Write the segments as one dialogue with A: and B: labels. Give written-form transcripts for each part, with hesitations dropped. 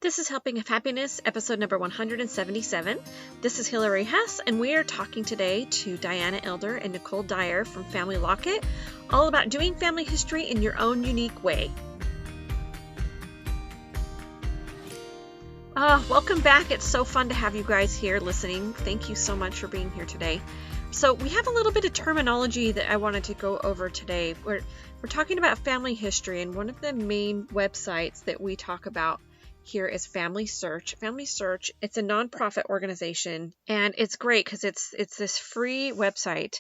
A: This is Helping of Happiness, episode number 177. This is Hillary Hess, and we are talking today to Diana Elder and Nicole Dyer from Family Locket, all about doing family history in your own unique way. Welcome back. It's so fun to have you guys here listening. Thank you so much for being here today. So we have a little bit of terminology that I wanted to go over today. We're talking about family history, and one of the main websites that we talk about here is Family Search. Family Search, it's a nonprofit organization, and it's great because it's this free website,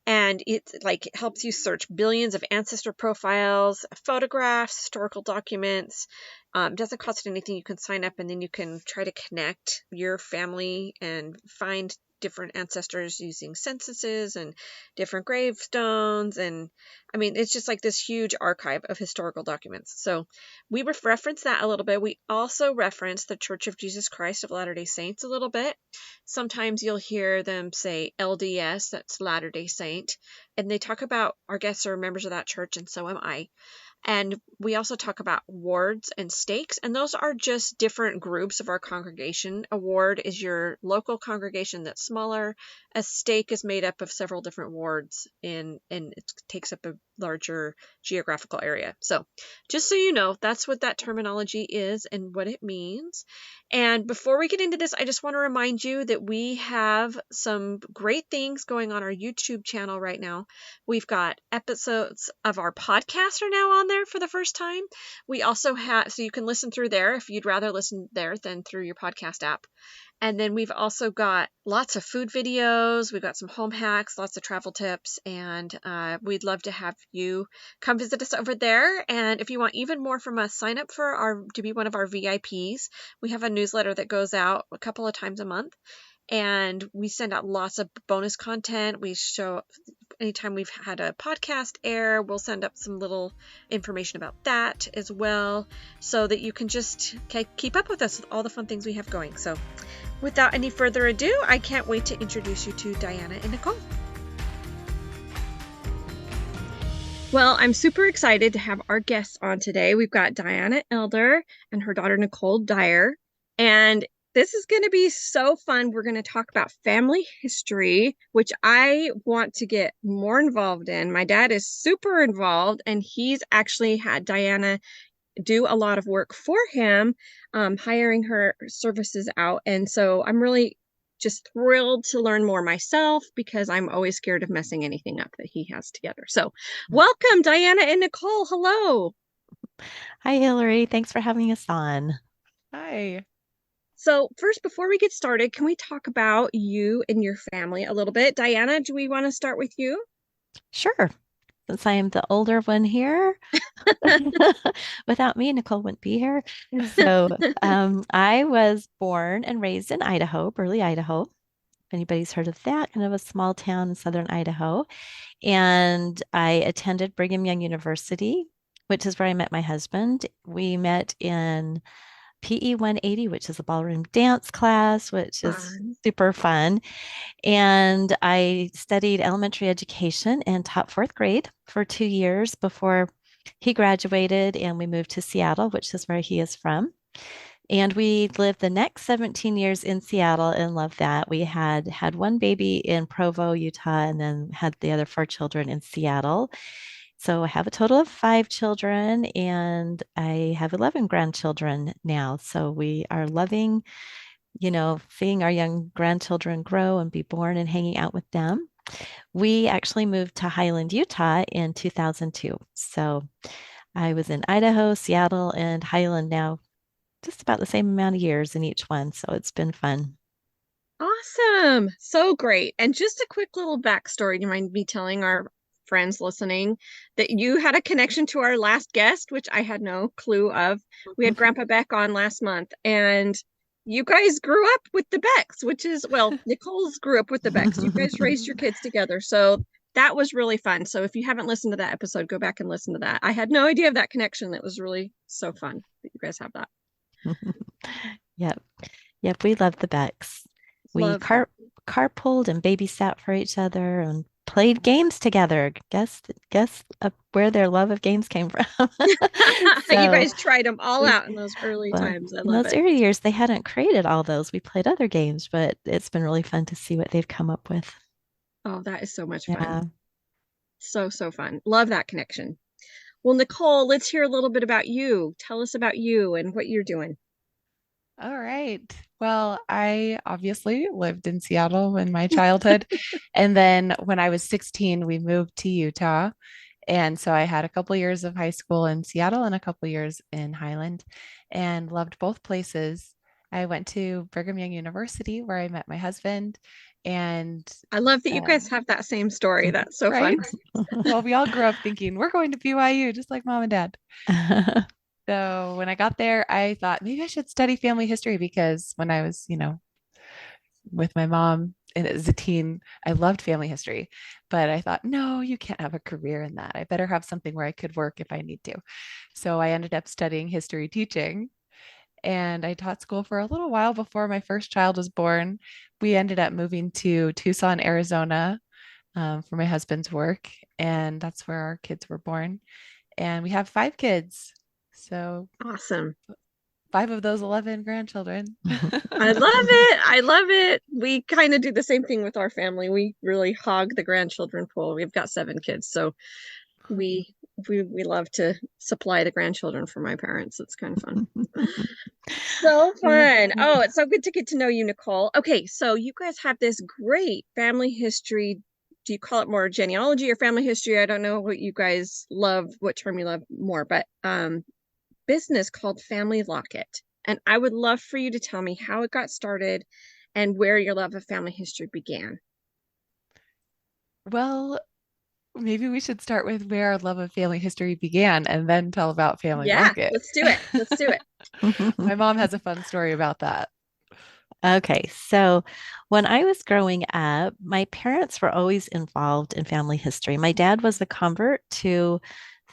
A: and it helps you search billions of ancestor profiles, photographs, historical documents. Doesn't cost anything. You can sign up, and then you can try to connect your family and find different ancestors using censuses and different gravestones. And I mean, it's just like this huge archive of historical documents. So we reference that a little bit. We also reference the Church of Jesus Christ of Latter-day Saints a little bit. Sometimes you'll hear them say LDS, that's Latter-day Saint, and they talk about our guests are members of that church, and so am I. And we also talk about wards and stakes, and those are just different groups of our congregation. A ward is your local congregation that's smaller. A stake is made up of several different wards, and it takes up a larger geographical area. So just so you know, that's what that terminology is and what it means. And before we get into this, I just want to remind you that we have some great things going on our YouTube channel right now. We've got episodes of our podcast are now on there for the first time. We also have, so you can listen through there if you'd rather listen there than through your podcast app. And then we've also got lots of food videos. We've got some home hacks, lots of travel tips, and we'd love to have you come visit us over there. And if you want even more from us, sign up to be one of our VIPs. We have a newsletter that goes out a couple of times a month, and we send out lots of bonus content. We show anytime we've had a podcast air, we'll send up some little information about that as well, so that you can just keep up with us with all the fun things we have going. So without any further ado, I can't wait to introduce you to Diana and Nicole. Well, I'm super excited to have our guests on today. We've got Diana Elder and her daughter Nicole Dyer, and this is going to be so fun. We're going to talk about family history, which I want to get more involved in. My dad is super involved, and he's actually had Diana do a lot of work for him, hiring her services out. And so I'm really just thrilled to learn more myself, because I'm always scared of messing anything up that he has together. So welcome, Diana and Nicole. Hello.
B: Hi, Hillary. Thanks for having us on.
C: Hi.
A: So first, before we get started, can we talk about you and your family a little bit? Diana, do we want to start with you?
B: Sure. Since I am the older one here, without me, Nicole wouldn't be here. So I was born and raised in Idaho, Burley, Idaho. If anybody's heard of that, kind of a small town in southern Idaho. And I attended Brigham Young University, which is where I met my husband. We met in PE 180, which is a ballroom dance class, which is super fun. And I studied elementary education and taught fourth grade for 2 years before he graduated, and we moved to Seattle, which is where he is from. And we lived the next 17 years in Seattle and loved that. We had one baby in Provo, Utah, and then had the other 4 children in Seattle. So I have a total of 5 children, and I have 11 grandchildren now. So we are loving, seeing our young grandchildren grow and be born and hanging out with them. We actually moved to Highland, Utah in 2002. So I was in Idaho, Seattle, and Highland now just about the same amount of years in each one. So it's been fun.
A: Awesome. So great. And just a quick little backstory. Do you mind me telling our friends listening that you had a connection to our last guest, which I had no clue of? We had Grandpa Beck on last month, and you guys grew up with the Becks, which is, well, Nicole's grew up with the Becks. You guys raised your kids together. So that was really fun. So if you haven't listened to that episode, go back and listen to that. I had no idea of that connection. That was really so fun that you guys have that.
B: Yep. We love the Becks. We carpooled and babysat for each other, and played games together. Guess where their love of games came from.
A: You
B: So
A: guys tried them all
B: we,
A: out in those early
B: well,
A: times. I
B: in
A: love
B: those
A: it.
B: early years, they hadn't created all those. We played other games, but it's been really fun to see what they've come up with.
A: Oh, that is so much fun.
B: Yeah.
A: So, so fun. Love that connection. Well, Nicole, let's hear a little bit about you. Tell us about you and what you're doing.
C: All right. Well, I obviously lived in Seattle in my childhood. And then when I was 16, we moved to Utah. And so I had a couple years of high school in Seattle and a couple years in Highland and loved both places. I went to Brigham Young University where I met my husband and
A: I love that you
C: uh,
A: guys have that same story. That's so fun.
C: right. Well, we all grew up thinking we're going to BYU just like mom and dad. So when I got there, I thought maybe I should study family history because when I was, with my mom and as a teen, I loved family history. But I thought, no, you can't have a career in that. I better have something where I could work if I need to. So I ended up studying history teaching. And I taught school for a little while before my first child was born. We ended up moving to Tucson, Arizona, for my husband's work. And that's where our kids were born. And we have 5 kids. So
A: Awesome.
C: 5 of those 11 grandchildren.
A: I love it. I love it. We kind of do the same thing with our family. We really hog the grandchildren pool. We've got 7 kids, so we we love to supply the grandchildren for my parents. It's kind of fun. So fun. Oh, it's so good to get to know you, Nicole. Okay, so you guys have this great family history. Do you call it more genealogy or family history? I don't know what you guys love, what term you love more, but business called Family Locket. And I would love for you to tell me how it got started and where your love of family history began.
C: Well, maybe we should start with where our love of family history began and then tell about Family
A: Yeah,
C: Locket.
A: let's do it. Let's do it.
C: My mom has a fun story about that.
B: Okay, so when I was growing up, my parents were always involved in family history. My dad was a convert to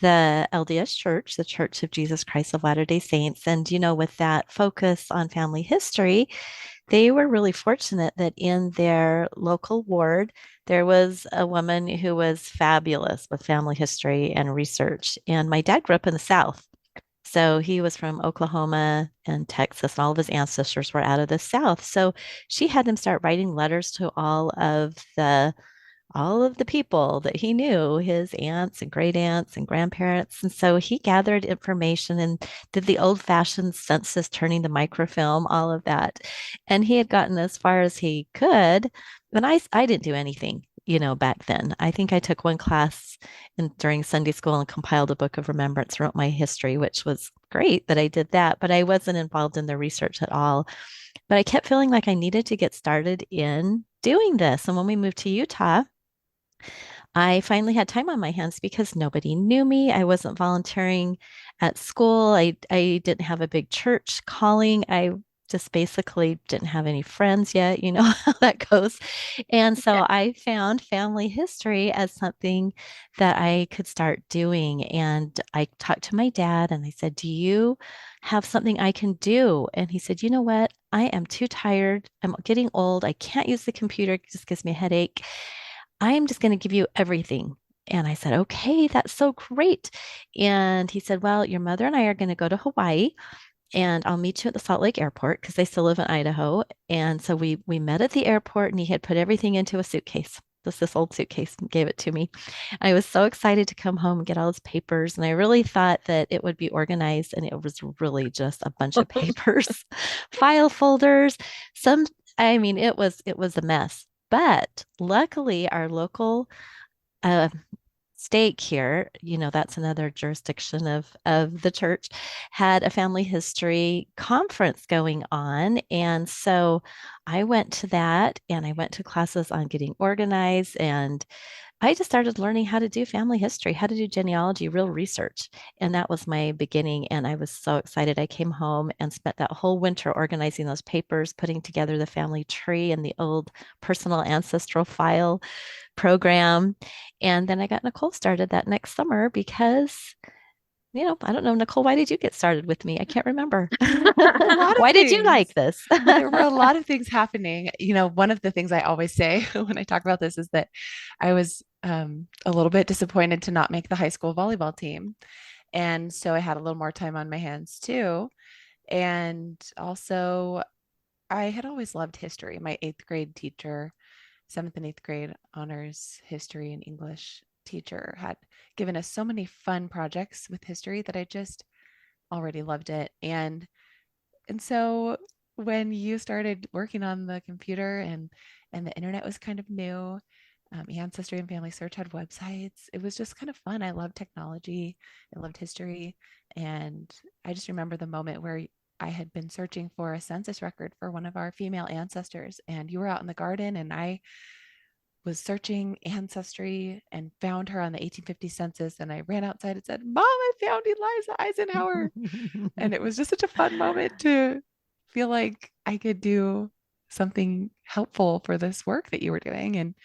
B: the LDS Church, the Church of Jesus Christ of Latter-day Saints. And, with that focus on family history, they were really fortunate that in their local ward, there was a woman who was fabulous with family history and research. And my dad grew up in the South. So he was from Oklahoma and Texas, and all of his ancestors were out of the South. So she had him start writing letters to all of the people that he knew, his aunts and great aunts and grandparents. And so he gathered information and did the old fashioned census, turning the microfilm, all of that. And he had gotten as far as he could. And I didn't do anything, back then. I think I took one class during Sunday school and compiled a book of remembrance, wrote my history, which was great that I did that, but I wasn't involved in the research at all. But I kept feeling like I needed to get started in doing this. And when we moved to Utah, I finally had time on my hands because nobody knew me. I wasn't volunteering at school. I didn't have a big church calling. I just basically didn't have any friends yet. You know how that goes. And
A: Yeah.
B: so I found family history as something that I could start doing. And I talked to my dad and I said, "Do you have something I can do?" And he said, "You know what? I am too tired. I'm getting old. I can't use the computer. It just gives me a headache. I am just going to give you everything." And I said, "Okay, that's so great." And he said, "Well, your mother and I are going to go to Hawaii and I'll meet you at the Salt Lake airport because they still live in Idaho." And so we met at the airport and he had put everything into a suitcase. This old suitcase and gave it to me. I was so excited to come home and get all his papers. And I really thought that it would be organized. And it was really just a bunch of papers, file folders, some, I mean, it was a mess. But luckily, our local uh, stake here, that's another jurisdiction of the church, had a family history conference going on. And so I went to that and I went to classes on getting organized, and I just started learning how to do family history, how to do genealogy, real research. And that was my beginning. And I was so excited. I came home and spent that whole winter organizing those papers, putting together the family tree and the old personal ancestral file program. And then I got Nicole started that next summer because I don't know, Nicole, why did you get started with me? I can't remember.
C: A lot of
B: Why did you like
C: things.
B: this?
C: There were a lot of things happening. One of the things I always say when I talk about this is that I was a little bit disappointed to not make the high school volleyball team. And so I had a little more time on my hands too. And also, I had always loved history. My eighth grade teacher, seventh and eighth grade honors history and English teacher, had given us so many fun projects with history that I just already loved it. And so when you started working on the computer and the internet was kind of new, Ancestry and Family Search had websites. It was just kind of fun. I loved technology. I loved history. And I just remember the moment where I had been searching for a census record for one of our female ancestors, and you were out in the garden, and I was searching ancestry and found her on the 1850 census. And I ran outside and said, "Mom, I found Eliza Eisenhower." And it was just such a fun moment to feel like I could do something helpful for this work that you were doing. And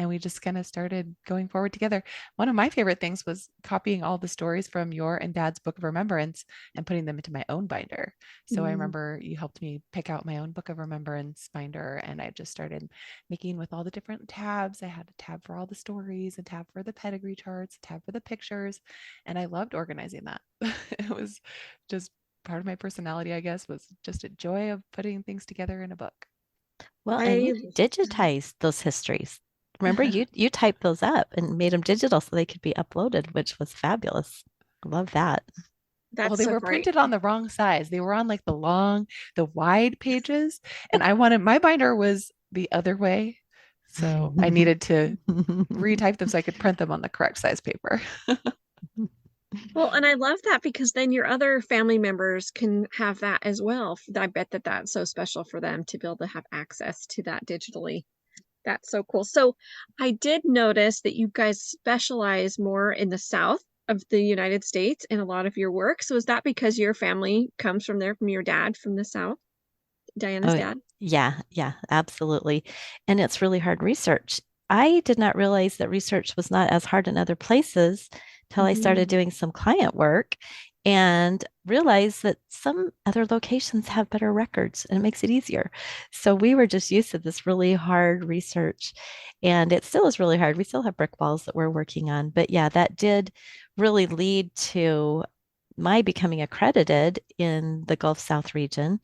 C: we just kind of started going forward together. One of my favorite things was copying all the stories from your and Dad's Book of Remembrance and putting them into my own binder. So I
A: Mm.
C: remember you helped me pick out my own Book of Remembrance binder, and I just started making with all the different tabs. I had a tab for all the stories, a tab for the pedigree charts, a tab for the pictures, and I loved organizing that. It was just part of my personality, I guess, was just a joy of putting things together in a book.
B: Well, and
A: I
B: you digitized those histories. Remember, you typed those up and made them digital so they could be uploaded, which was fabulous. I love that.
C: Well,
A: that's
C: they
A: so
C: were
A: great.
C: printed on the wrong size. They were on like the wide pages, and I wanted my binder was the other way. So I needed to retype them so I could print them on the correct size paper.
A: Well, and I love that because then your other family members can have that as well. I bet that that's so special for them to be able to have access to that digitally. That's so cool. So I did notice that you guys specialize more in the South of the United States in a lot of your work. So is that because your family comes from there, from your dad from the South, Diana's
B: Oh,
A: dad?
B: yeah, yeah, absolutely. And it's really hard research. I did not realize that research was not as hard in other places till I started
A: Mhm.
B: doing some client work and realized that some other locations have better records and it makes it easier. So we were just used to this really hard research, and it still is really hard. We still have brick walls that we're working on. But yeah, that did really lead to my becoming accredited in the Gulf South region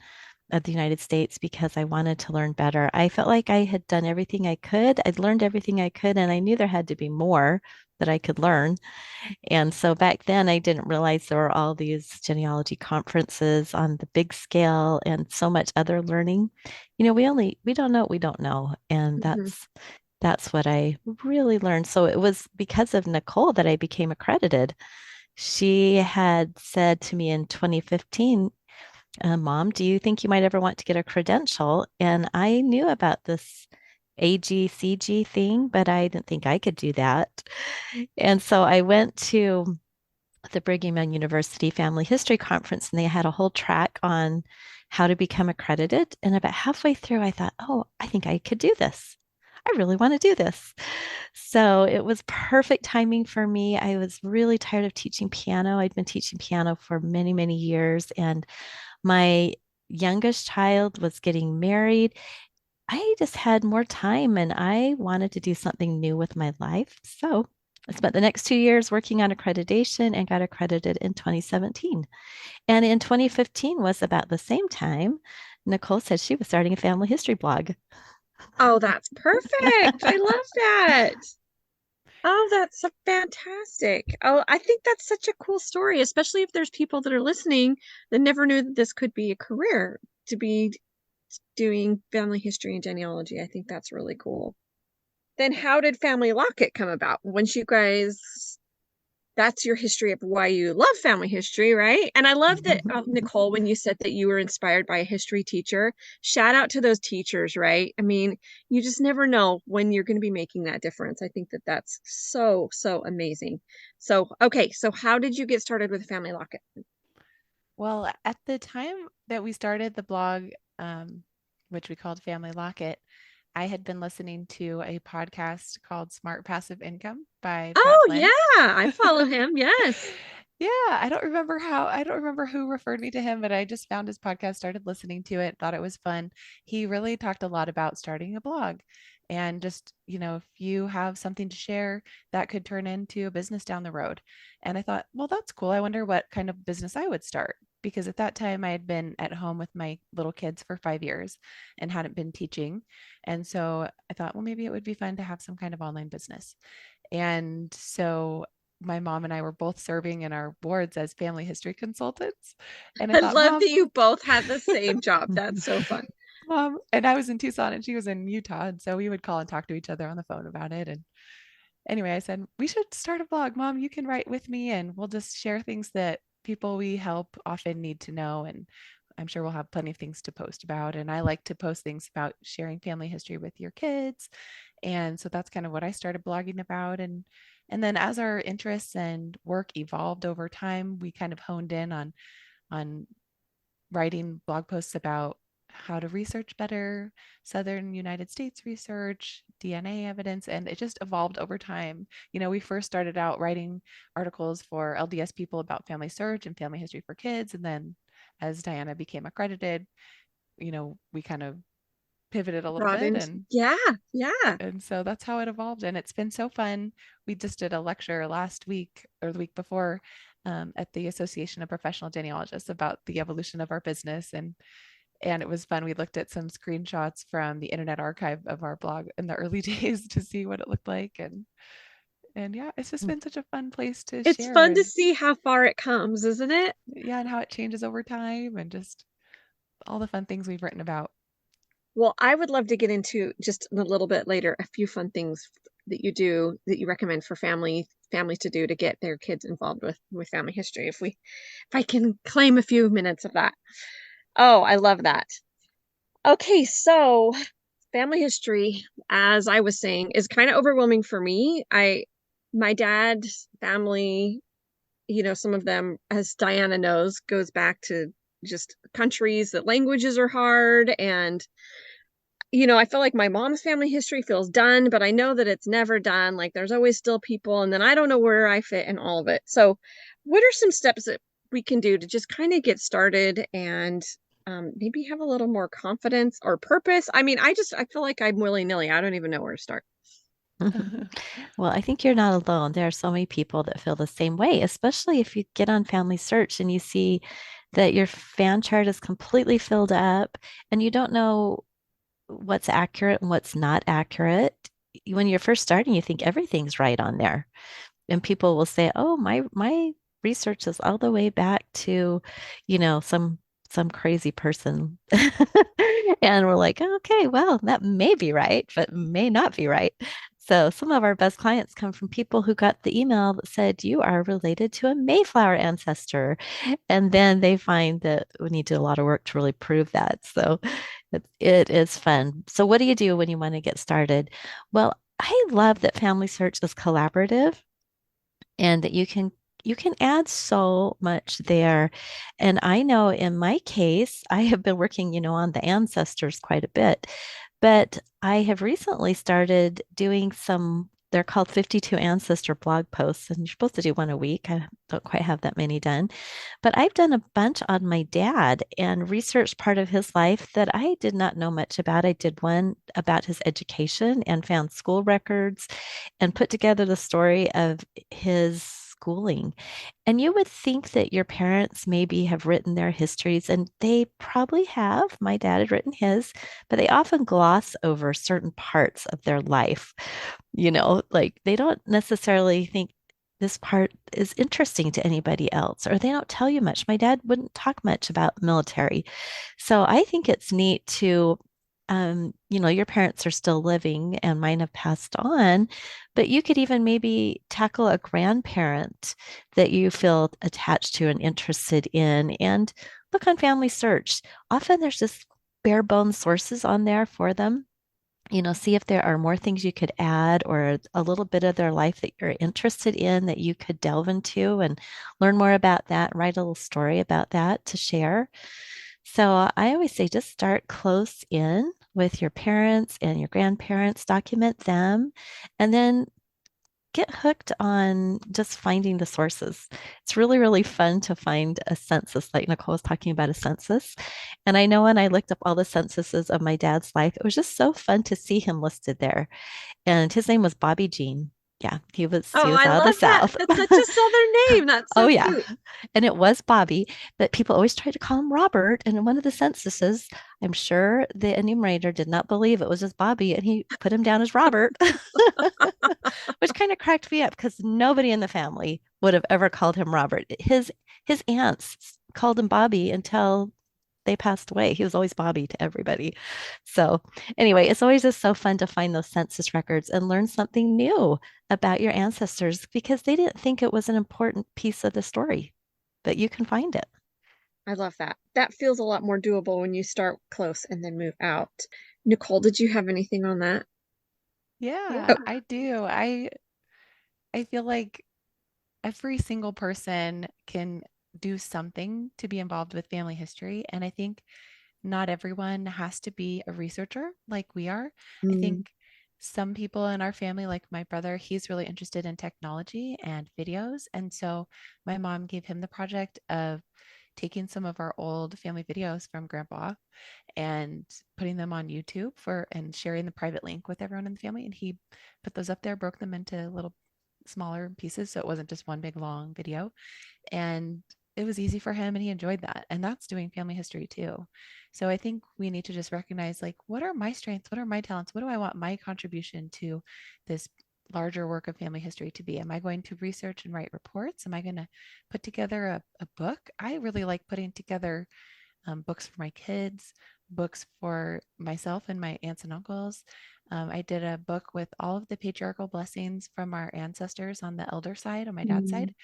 B: of the United States because I wanted to learn better. I felt like I had done everything I could. I'd learned everything I could, and I knew there had to be more that I could learn. And so back then, I didn't realize there were all these genealogy conferences on the big scale and so much other learning. We don't know what we don't know, and
A: Mhm.
B: that's what I really learned. So it was because of Nicole that I became accredited. She had said to me in 2015, Mom, do you think you might ever want to get a credential? And I knew about this AGCG thing, but I didn't think I could do that. And so I went to the Brigham Young University Family History Conference, and they had a whole track on how to become accredited. And about halfway through, I thought, oh, I think I could do this. I really want to do this. So it was perfect timing for me. I was really tired of teaching piano. I'd been teaching piano for many, many years, and my youngest child was getting married. I just had more time and I wanted to do something new with my life. So I spent the next 2 years working on accreditation and got accredited in 2017. And in 2015 was about the same time Nicole said she was starting a family history blog.
A: Oh, that's perfect. I love that. Oh, that's so fantastic. Oh, I think that's such a cool story, especially if there's people that are listening that never knew that this could be a career to be doing family history and genealogy. I think that's really cool. Then how did Family Locket come about? Once you guys, that's your history of why you love family history, right? And I love that, Nicole, when you said that you were inspired by a history teacher, shout out to those teachers, right? I mean, you just never know when you're going to be making that difference. I think that that's so, so amazing. So, okay, so how did you get started with Family Locket?
C: Well, at the time that we started the blog, which we called Family Locket, I had been listening to a podcast called Smart Passive Income by Pat
A: Oh,
C: Flynn.
A: yeah, I follow him. Yes.
C: Yeah, I don't remember who referred me to him, but I just found his podcast, started listening to it, thought it was fun. He really talked a lot about starting a blog and just, if you have something to share, that could turn into a business down the road. And I thought, well, that's cool. I wonder what kind of business I would start. Because at that time I had been at home with my little kids for 5 years and hadn't been teaching. And so I thought, well, maybe it would be fun to have some kind of online business. And so my mom and I were both serving in our boards as family history consultants. And I
A: I
C: thought,
A: love
C: Mom,
A: that you both had the same job. That's so fun.
C: Mom, and I was in Tucson and she was in Utah. And so we would call and talk to each other on the phone about it. And anyway, I said, we should start a blog. Mom, you can write with me and we'll just share things that people we help often need to know. And I'm sure we'll have plenty of things to post about. And I like to post things about sharing family history with your kids. And so that's kind of what I started blogging about. And then as our interests and work evolved over time, we kind of honed in on writing blog posts about how to research better, Southern United States research, DNA evidence, and it just evolved over time. We first started out writing articles for LDS people about family search and family history for kids. And then as Diana became accredited, we kind of pivoted a little bit
A: Broadened. Yeah, yeah.
C: and so that's how it evolved. And it's been so fun. We just did a lecture last week or the week before at the Association of Professional Genealogists about the evolution of our business. And it was fun. We looked at some screenshots from the Internet Archive of our blog in the early days to see what it looked like. And yeah, it's just been such a fun place to
A: It's
C: share
A: fun to
C: and
A: see how far it comes, isn't it?
C: yeah, and how it changes over time and just all the fun things we've written about.
A: Well, I would love to get into just a little bit later a few fun things that you do that you recommend for families to do to get their kids involved with family history. If I can claim a few minutes of that. Oh, I love that. Okay, so family history, as I was saying, is kind of overwhelming for me. My dad's family, some of them, as Diana knows, goes back to just countries that languages are hard. And I feel like my mom's family history feels done, but I know that it's never done. Like there's always still people, and then I don't know where I fit in all of it. So, what are some steps that we can do to just kind of get started and maybe have a little more confidence or purpose? I mean, I feel like I'm willy-nilly. I don't even know where to start.
B: Well, I think you're not alone. There are so many people that feel the same way, especially if you get on Family Search and you see that your fan chart is completely filled up and you don't know what's accurate and what's not accurate. When you're first starting, you think everything's right on there. And people will say, "Oh, my research is all the way back to, some crazy person." And we're like, "Okay, well, that may be right, but may not be right." So some of our best clients come from people who got the email that said, "You are related to a Mayflower ancestor." And then they find that we need to do a lot of work to really prove that. So it is fun. So what do you do when you want to get started? Well, I love that Family Search is collaborative and that you can add so much there. And I know in my case, I have been working, on the ancestors quite a bit, but I have recently started doing some, they're called 52 ancestor blog posts, and you're supposed to do one a week. I don't quite have that many done, but I've done a bunch on my dad and researched part of his life that I did not know much about. I did one about his education and found school records and put together the story of his schooling. And you would think that your parents maybe have written their histories, and they probably have. My dad had written his, but they often gloss over certain parts of their life. Like they don't necessarily think this part is interesting to anybody else, or they don't tell you much. My dad wouldn't talk much about military. So I think it's neat to your parents are still living and mine have passed on, but you could even maybe tackle a grandparent that you feel attached to and interested in and look on Family Search. Often there's just bare bones sources on there for them. See if there are more things you could add or a little bit of their life that you're interested in that you could delve into and learn more about that, write a little story about that to share. So I always say just start close in with your parents and your grandparents, document them, and then get hooked on just finding the sources. It's really, really fun to find a census, like Nicole was talking about a census. And I know when I looked up all the censuses of my dad's life, it was just so fun to see him listed there. And his name was Bobby Jean. Yeah, he
A: Oh,
B: was
A: I
B: out of the
A: love that.
B: South.
A: That's such a Southern name. That's
B: Oh
A: so
B: yeah.
A: cute.
B: And it was Bobby, but people always try to call him Robert. And in one of the censuses, I'm sure the enumerator did not believe it was just Bobby and he put him down as Robert, which kind of cracked me up because nobody in the family would have ever called him Robert. His aunts called him Bobby until they passed away. He was always Bobby to everybody. So, anyway, it's always just so fun to find those census records and learn something new about your ancestors because they didn't think it was an important piece of the story, but you can find it.
A: I love that. That feels a lot more doable when you start close and then move out. Nicole, did you have anything on that?
C: Yeah,
A: Oh,
C: I do. I feel like every single person can do something to be involved with family history. And I think not everyone has to be a researcher like we are. I
A: mm,
C: think some people in our family, like my brother, he's really interested in technology and videos. And so my mom gave him the project of taking some of our old family videos from grandpa and putting them on YouTube for and sharing the private link with everyone in the family. And he put those up there, broke them into little smaller pieces. So it wasn't just one big long video. And it was easy for him and he enjoyed that. And that's doing family history too. So I think we need to just recognize like, what are my strengths? What are my talents? What do I want my contribution to this larger work of family history to be? Am I going to research and write reports? Am I going to put together a book? I really like putting together books for my kids, books for myself and my aunts and uncles. I did a book with all of the patriarchal blessings from our ancestors on the elder side, on my dad's
A: mm.
C: side.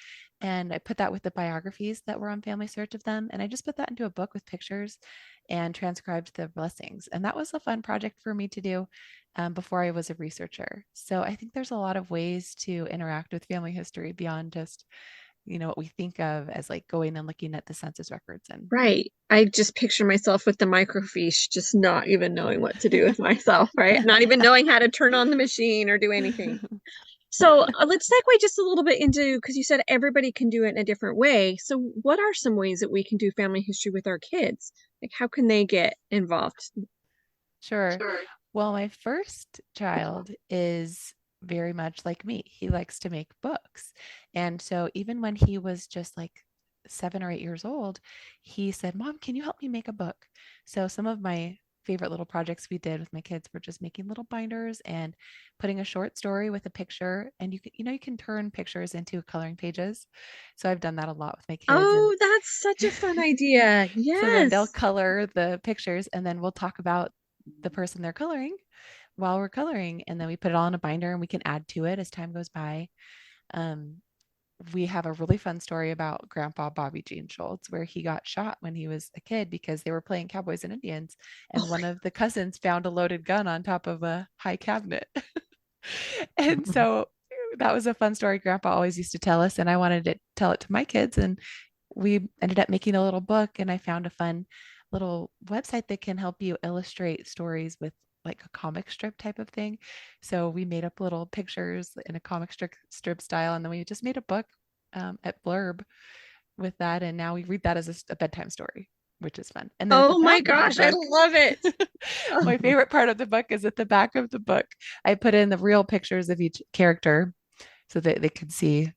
C: And I put that with the biographies that were on Family Search of them. And I just put that into a book with pictures and transcribed the blessings. And that was a fun project for me to do before I was a researcher. So I think there's a lot of ways to interact with family history beyond just what we think of as like going and looking at the census records and
A: Right. I just picture myself with the microfiche, just not even knowing what to do with myself, right? Not even knowing how to turn on the machine or do anything. So let's segue just a little bit into, because you said everybody can do it in a different way. So what are some ways that we can do family history with our kids? Like, how can they get involved?
C: Sure. Well, my first child is very much like me. He likes to make books. And so even when he was just like 7 or 8 years old, he said, Mom, can you help me make a book? So some of my favorite little projects we did with my kids were just making little binders and putting a short story with a picture. And you can turn pictures into coloring pages. So I've done that a lot with my kids. And
A: Oh, that's such a fun idea.
C: so then they'll
A: Yes.
C: color the pictures and then we'll talk about the person they're coloring while we're coloring. And then we put it all in a binder and we can add to it as time goes by. Um, we have a really fun story about Grandpa Bobby Jean Schultz, where he got shot when he was a kid because they were playing Cowboys and Indians. And one of the cousins found a loaded gun on top of a high cabinet. And so that was a fun story Grandpa always used to tell us. And I wanted to tell it to my kids. And we ended up making a little book. And I found a fun little website that can help you illustrate stories with like a comic strip type of thing. So we made up little pictures in a comic strip style. And then we just made a book at Blurb with that. And now we read that as a bedtime story, which is fun. And then at the
A: Oh my
C: back of the
A: gosh, I
C: book,
A: love it.
C: my favorite part of the book is at the back of the book, I put in the real pictures of each character so that they could see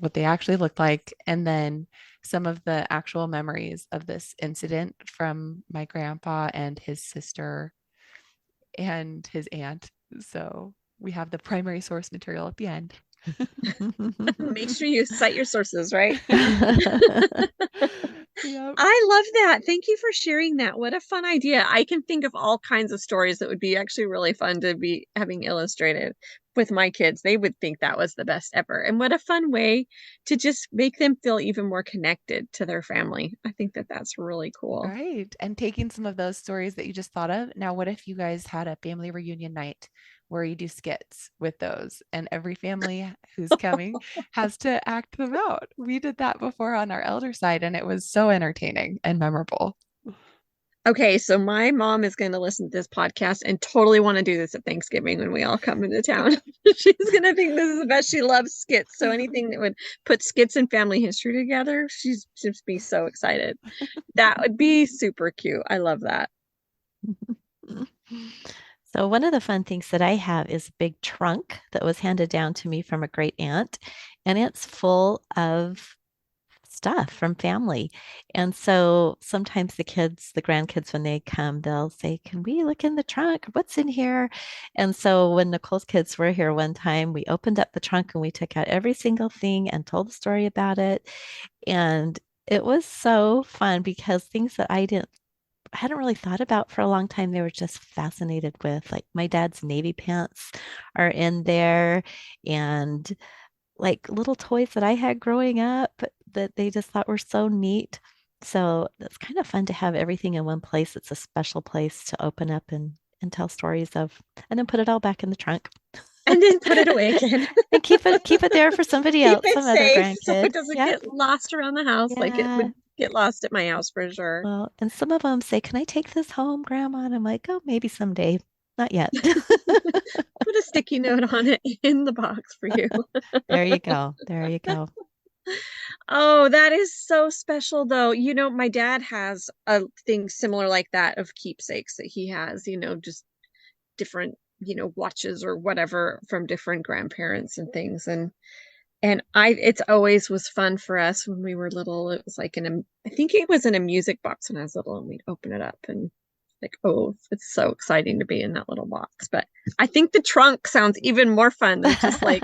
C: what they actually looked like. And then some of the actual memories of this incident from my grandpa and his sister and his aunt. So we have the primary source material at the end.
A: Make sure you cite your sources, right?
C: Yep.
A: I love that. Thank you for sharing that. What a fun idea. I can think of all kinds of stories that would be actually really fun to be having illustrated with my kids. They would think that was the best ever. And what a fun way to just make them feel even more connected to their family. I think that that's really cool.
C: Right. And taking some of those stories that you just thought of. Now, what if you guys had a family reunion night where you do skits with those and every family who's coming has to act them out? We did that before on our elder side and it was so entertaining and memorable.
A: Okay, so my mom is going to listen to this podcast and totally want to do this at Thanksgiving when we all come into town. She's going to think this is the best. She loves skits. So anything that would put skits and family history together, she's just be so excited. That would be super cute. I love that.
B: So one of the fun things that I have is a big trunk that was handed down to me from a great aunt, and it's full of stuff from family. And so sometimes the grandkids, when they come, they'll say, "Can we look in the trunk? What's in here?" And so when Nicole's kids were here one time, we opened up the trunk and we took out every single thing and told the story about it. And it was so fun because things that I hadn't really thought about for a long time, they were just fascinated with. Like my dad's Navy pants are in there, and like little toys that I had growing up that they just thought were so neat. So it's kind of fun to have everything in one place. It's a special place to open up and tell stories of, and then put it all back in the trunk
A: And then put it away again.
B: and keep it there for somebody
A: Keep
B: else,
A: it
B: some other
A: safe so
B: grandkid.
A: it doesn't
B: Yep.
A: get lost around the house like it
B: Yeah.
A: would get lost at my house for sure.
B: Well, and some of them say, "Can I take this home, Grandma?" And I'm like, "Oh, maybe someday. Not yet."
A: Put a sticky note on it in the box for you.
B: There you go. There you go.
A: Oh, that is so special though. My dad has a thing similar like that of keepsakes that he has, just different, watches or whatever from different grandparents and things. And it's always was fun for us when we were little. It was like I think it was in a music box when I was little, and we'd open it up and like, oh, it's so exciting to be in that little box. But I think the trunk sounds even more fun than just like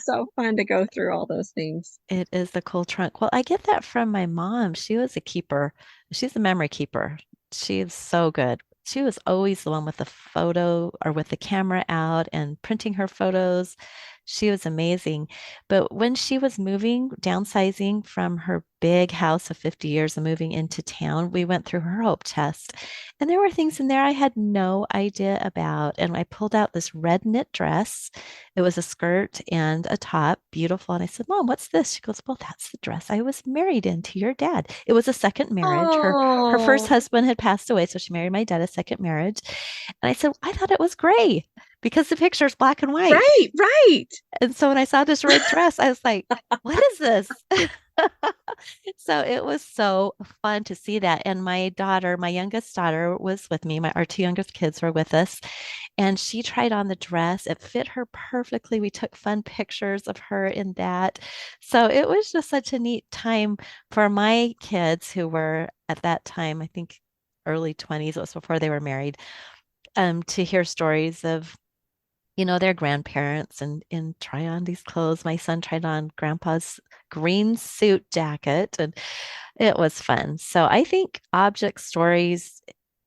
A: so fun to go through all those things.
B: It is the cool trunk. Well, I get that from my mom. She was a keeper. She's a memory keeper. She is so good. She was always the one with the photo or with the camera out and printing her photos. She was amazing. But when she was moving, downsizing from her big house of 50 years and moving into town, we went through her hope chest. And there were things in there I had no idea about. And I pulled out this red knit dress. It was a skirt and a top, beautiful. And I said, "Mom, what's this?" She goes, "Well, that's the dress I was married in to your dad." It was a second marriage. Her first
A: Oh,
B: husband had passed away, so she married my dad a second marriage. And I said, "I thought it was gray because the picture is black and white."
A: right, right.
B: And so when I saw this red dress, I was like, "What is this?" So it was so fun to see that. And my daughter, my youngest daughter, was with me. Our two youngest kids were with us, and she tried on the dress. It fit her perfectly. We took fun pictures of her in that. So it was just such a neat time for my kids who were at that time, I think early 20s. It was before they were married, to hear stories of their grandparents and try on these clothes. My son tried on grandpa's green suit jacket, and it was fun. So I think object stories,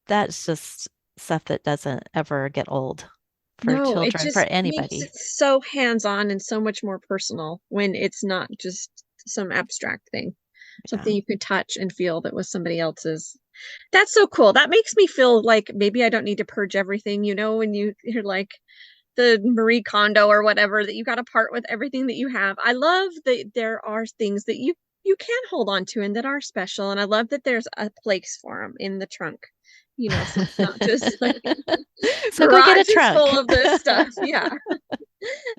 B: that's just stuff that doesn't ever get old for
A: No, it
B: children, for
A: just makes it
B: anybody.
A: so hands-on and so much more personal when it's not just some abstract thing,
B: Yeah.
A: something you could touch and feel that was somebody else's. That's so cool. That makes me feel like maybe I don't need to purge everything, when you're like the Marie Kondo or whatever, that you got to part with everything that you have. I love that there are things that you can hold on to and that are special. And I love that there's a place for them in the trunk, so it's not just like
B: So go get a
A: garage is
B: trunk.
A: full of this stuff. Yeah.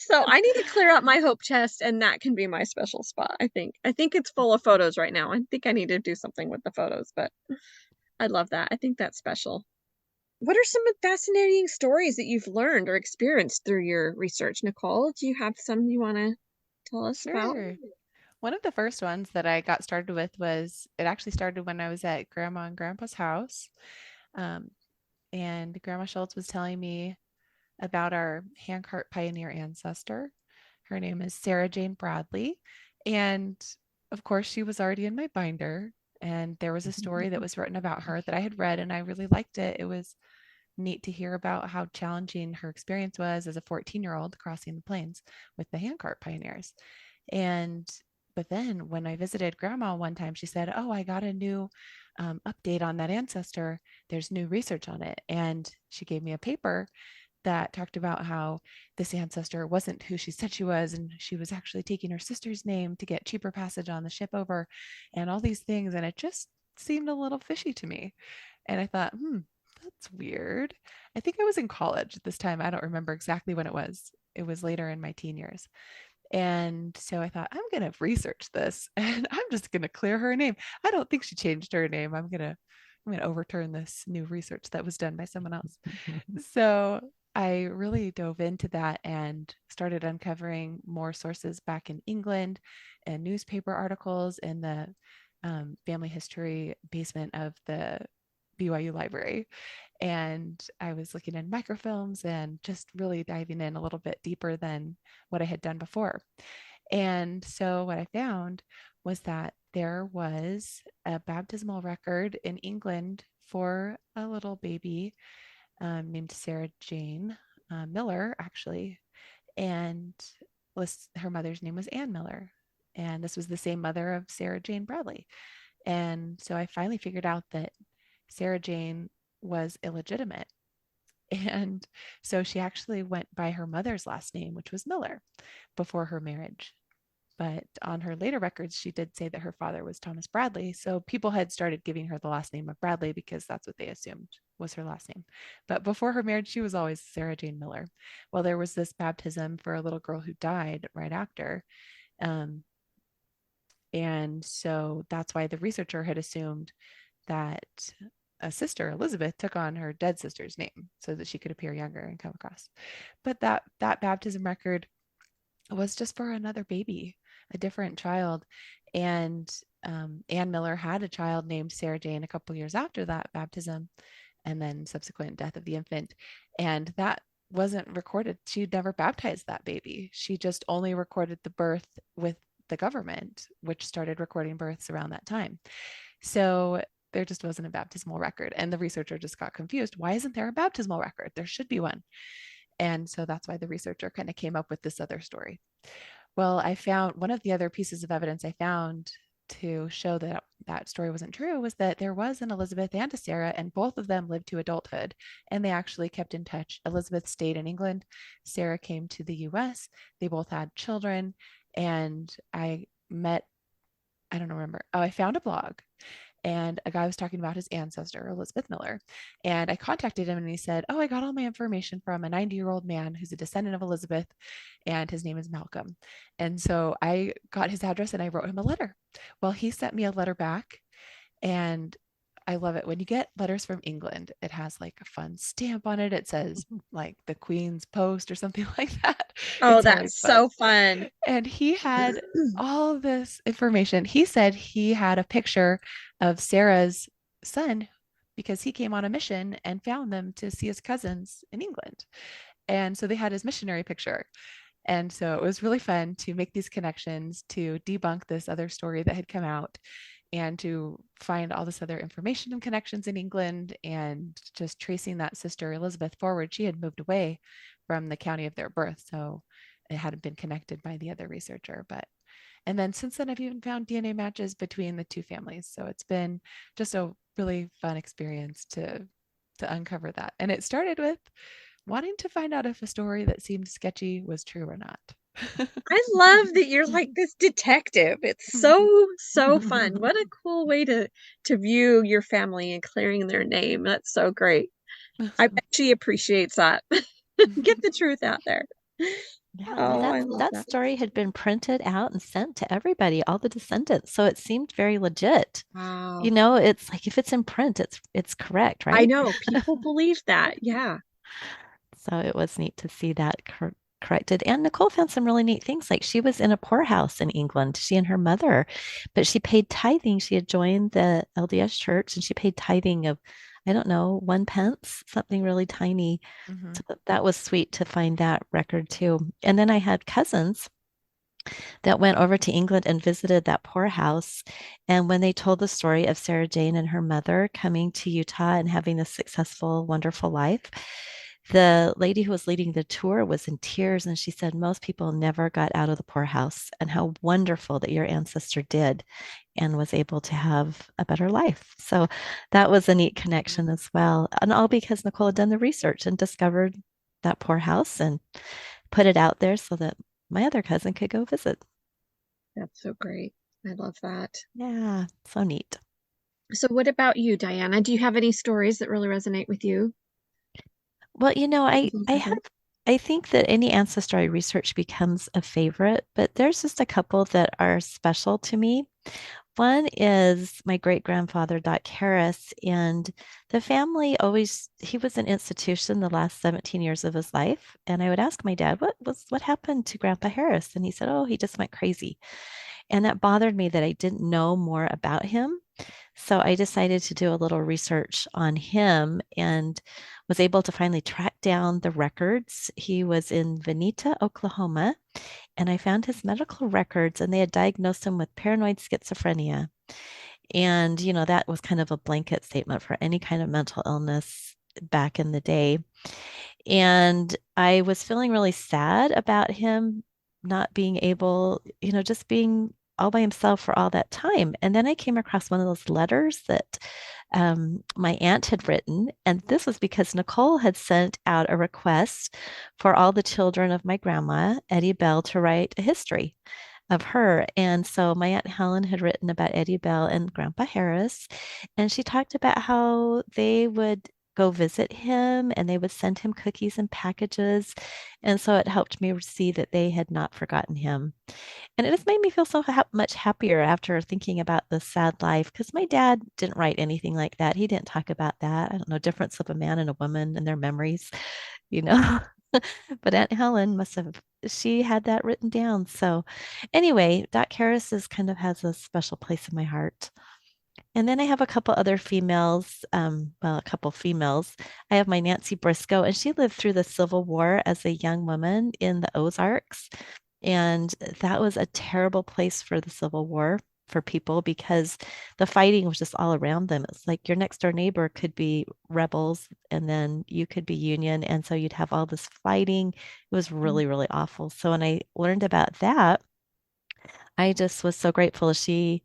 A: So I need to clear out my hope chest and that can be my special spot, I think. I think it's full of photos right now. I think I need to do something with the photos, but I love that. I think that's special. What are some fascinating stories that you've learned or experienced through your research, Nicole? Do you have some you want to tell us about?
C: Sure. One of the first ones that I got started with was it actually started when I was at Grandma and Grandpa's house. Um, and Grandma Schultz was telling me about our handcart pioneer ancestor. Her name is Sarah Jane Bradley. And of course, she was already in my binder. And there was a story that was written about her that I had read, and I really liked it. It was neat to hear about how challenging her experience was as a 14-year-old crossing the plains with the handcart pioneers. And but then when I visited Grandma one time, she said, "Oh, I got a new update on that ancestor. There's new research on it." And she gave me a paper that talked about how this ancestor wasn't who she said she was, and she was actually taking her sister's name to get cheaper passage on the ship over, and all these things. And it just seemed a little fishy to me. And I thought, that's weird. I think I was in college at this time. I don't remember exactly when it was. It was later in my teen years. And so I thought, I'm going to research this and I'm just going to clear her name. I don't think she changed her name. I'm going to overturn this new research that was done by someone else. So I really dove into that and started uncovering more sources back in England and newspaper articles in the family history basement of the BYU library. And I was looking in microfilms and just really diving in a little bit deeper than what I had done before. And so what I found was that there was a baptismal record in England for a little baby named Sarah Jane Miller, actually. And her mother's name was Anne Miller. And this was the same mother of Sarah Jane Bradley. And so I finally figured out that Sarah Jane was illegitimate. And so she actually went by her mother's last name, which was Miller, before her marriage. But on her later records, she did say that her father was Thomas Bradley. So people had started giving her the last name of Bradley because that's what they assumed was her last name. But before her marriage, she was always Sarah Jane Miller. Well, there was this baptism for a little girl who died right after. Um, and so that's why the researcher had assumed that a sister, Elizabeth, took on her dead sister's name so that she could appear younger and come across. But that baptism record was just for another baby, a different child. And Anne Miller had a child named Sarah Jane a couple years after that baptism and then subsequent death of the infant. And that wasn't recorded. She never baptized that baby. She just only recorded the birth with the government, which started recording births around that time. So there just wasn't a baptismal record. And the researcher just got confused. Why isn't there a baptismal record? There should be one. And so that's why the researcher kind of came up with this other story. Well, I found one of the other pieces of evidence I found to show that that story wasn't true was that there was an Elizabeth and a Sarah, and both of them lived to adulthood, and they actually kept in touch. Elizabeth stayed in England. Sarah came to the US. They both had children, and I don't remember. Oh, I found a blog and a guy was talking about his ancestor, Elizabeth Miller. And I contacted him and he said, I got all my information from a 90-year-old man who's a descendant of Elizabeth, and his name is Malcolm. And so I got his address and I wrote him a letter. Well, he sent me a letter back, and I love it when you get letters from England. It has like a fun stamp on it. It says like the Queen's Post or something like that.
A: Oh,
C: It's always
A: that's
C: fun.
A: so fun.
C: And he had all this information. He said he had a picture of Sarah's son because he came on a mission and found them to see his cousins in England. And so they had his missionary picture. And so it was really fun to make these connections, to debunk this other story that had come out, and to find all this other information and connections in England, and just tracing that sister Elizabeth forward. She had moved away from the county of their birth, so it hadn't been connected by the other researcher. And then since then, I've even found DNA matches between the two families. So it's been just a really fun experience to uncover that. And it started with wanting to find out if a story that seemed sketchy was true or not.
A: I love that you're like this detective. It's so fun. What a cool way to view your family and clearing their name. That's so great. I bet she appreciates that. Get the truth out there.
B: Yeah,
A: Oh, I
B: and
A: love
B: that
A: that.
B: story had been printed out and sent to everybody, all the descendants. So it seemed very legit.
A: Wow.
B: You know, it's like if it's in print, it's correct,
A: I
B: right?
A: know people believe that. Yeah.
B: So it was neat to see that corrected. And Nicole found some really neat things. Like she was in a poorhouse in England, she and her mother, but she paid tithing. She had joined the LDS church and she paid tithing of, I don't know, 1 pence, something really tiny.
C: Mhm.
B: So that was sweet to find that record too. And then I had cousins that went over to England and visited that poorhouse. And when they told the story of Sarah Jane and her mother coming to Utah and having a successful, wonderful life, the lady who was leading the tour was in tears. And she said, most people never got out of the poorhouse, and how wonderful that your ancestor did and was able to have a better life. So that was a neat connection as well. And all because Nicole had done the research and discovered that poorhouse and put it out there so that my other cousin could go visit.
A: That's so great. I love that.
B: Yeah, so neat.
A: So what about you, Diana? Do you have any stories that really resonate with you?
B: Well, I
A: Things
B: I
A: like
B: have
A: that?
B: I think that any ancestry research becomes a favorite, but there's just a couple that are special to me. One is my great grandfather, Doc Harris, and the family always, he was an institution the last 17 years of his life. And I would ask my dad, what happened to Grandpa Harris? And he said, oh, he just went crazy. And that bothered me that I didn't know more about him. So I decided to do a little research on him and was able to finally track down the records. He was in Vinita, Oklahoma, and I found his medical records, and they had diagnosed him with paranoid schizophrenia. And, that was kind of a blanket statement for any kind of mental illness back in the day. And I was feeling really sad about him not being able, just being all by himself for all that time. And then I came across one of those letters that my aunt had written. And this was because Nicole had sent out a request for all the children of my grandma, Eddie Bell, to write a history of her. And so my Aunt Helen had written about Eddie Bell and Grandpa Harris, and she talked about how they would go visit him and they would send him cookies and packages. And so it helped me see that they had not forgotten him. And it just made me feel so much happier after thinking about the sad life because my dad didn't write anything like that. He didn't talk about that. I don't know, difference of a man and a woman and their memories, you know. But Aunt Helen must have, she had that written down. So anyway, Doc Harris is kind of has a special place in my heart. And then I have a couple other females, well, a couple females. I have my Nancy Briscoe, and she lived through the Civil War as a young woman in the Ozarks. And that was a terrible place for the Civil War for people because the fighting was just all around them. It's like your next door neighbor could be rebels and then you could be Union. And so you'd have all this fighting. It was really, really awful. So when I learned about that, I just was so grateful she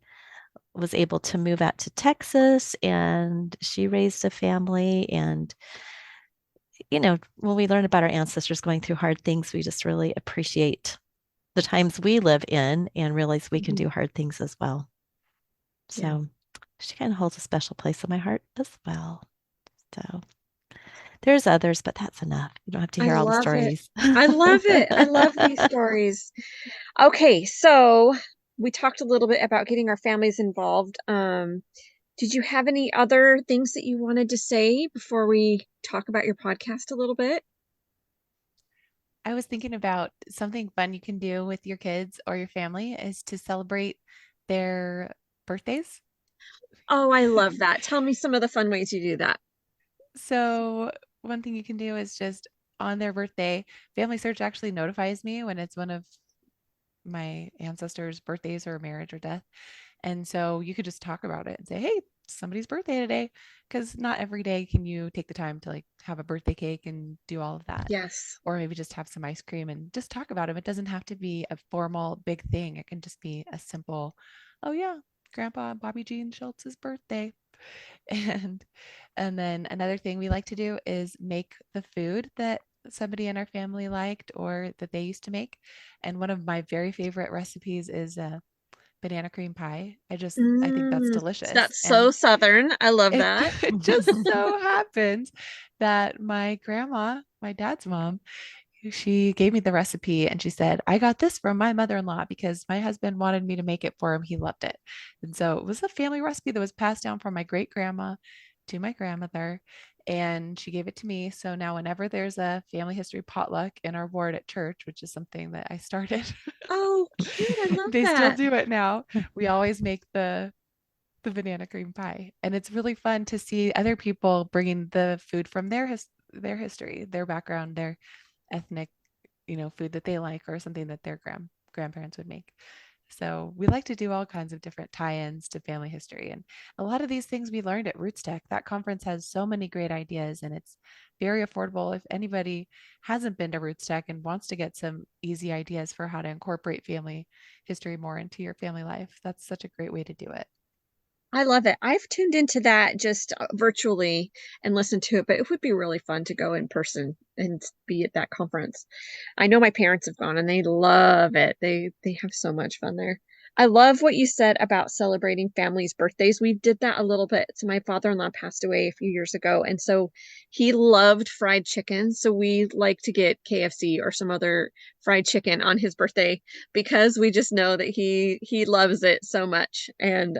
B: was able to move out to Texas and she raised a family. And, when we learn about our ancestors going through hard things, we just really appreciate the times we live in and realize we can
A: Mhm.
B: do hard things as well.
A: Yeah.
B: So she kind of holds a special place in my heart as well. So there's others, but that's enough. You don't have to
A: I
B: hear all the
A: love it.
B: stories.
A: I love it. I love these stories. Okay, so we talked a little bit about getting our families involved. Did you have any other things that you wanted to say before we talk about your podcast a little bit?
C: I was thinking about something fun you can do with your kids or your family is to celebrate their birthdays.
A: Oh, I love that. Tell me some of the fun ways you do that.
C: So, one thing you can do is just on their birthday, Family Search actually notifies me when it's one of my ancestors' birthdays or marriage or death. And so you could just talk about it and say, hey, somebody's birthday today. Because not every day can you take the time to like have a birthday cake and do all of that.
A: Yes.
C: Or maybe just have some ice cream and just talk about them. It doesn't have to be a formal big thing. It can just be a simple, oh yeah, Grandpa Bobby Jean Schultz's birthday. And and then another thing we like to do is make the food that somebody in our family liked or that they used to make. And one of my very favorite recipes is banana cream pie. I think that's delicious.
A: That's so
C: And
A: Southern. I love
C: it,
A: that.
C: it just so happens that my grandma, my dad's mom, she gave me the recipe and she said, I got this from my mother-in-law because my husband wanted me to make it for him. He loved it. And so it was a family recipe that was passed down from my great grandma to my grandmother. And she gave it to me. So now, whenever there's a family history potluck in our ward at church, which is something that I started,
A: Oh, cute. I love
C: they still
A: that.
C: do it now. We always make the banana cream pie, and it's really fun to see other people bringing the food from their history, their background, their ethnic, food that they like or something that their grandparents would make. So we like to do all kinds of different tie-ins to family history. And a lot of these things we learned at Roots Tech. That conference has so many great ideas and it's very affordable. If anybody hasn't been to Roots Tech and wants to get some easy ideas for how to incorporate family history more into your family life, that's such a great way to do it.
A: I love it. I've tuned into that just virtually and listened to it, but it would be really fun to go in person and be at that conference. I know my parents have gone and they love it. They have so much fun there. I love what you said about celebrating families' birthdays. We did that a little bit. So my father-in-law passed away a few years ago, and so he loved fried chicken. So we like to get KFC or some other fried chicken on his birthday because we just know that he loves it so much. And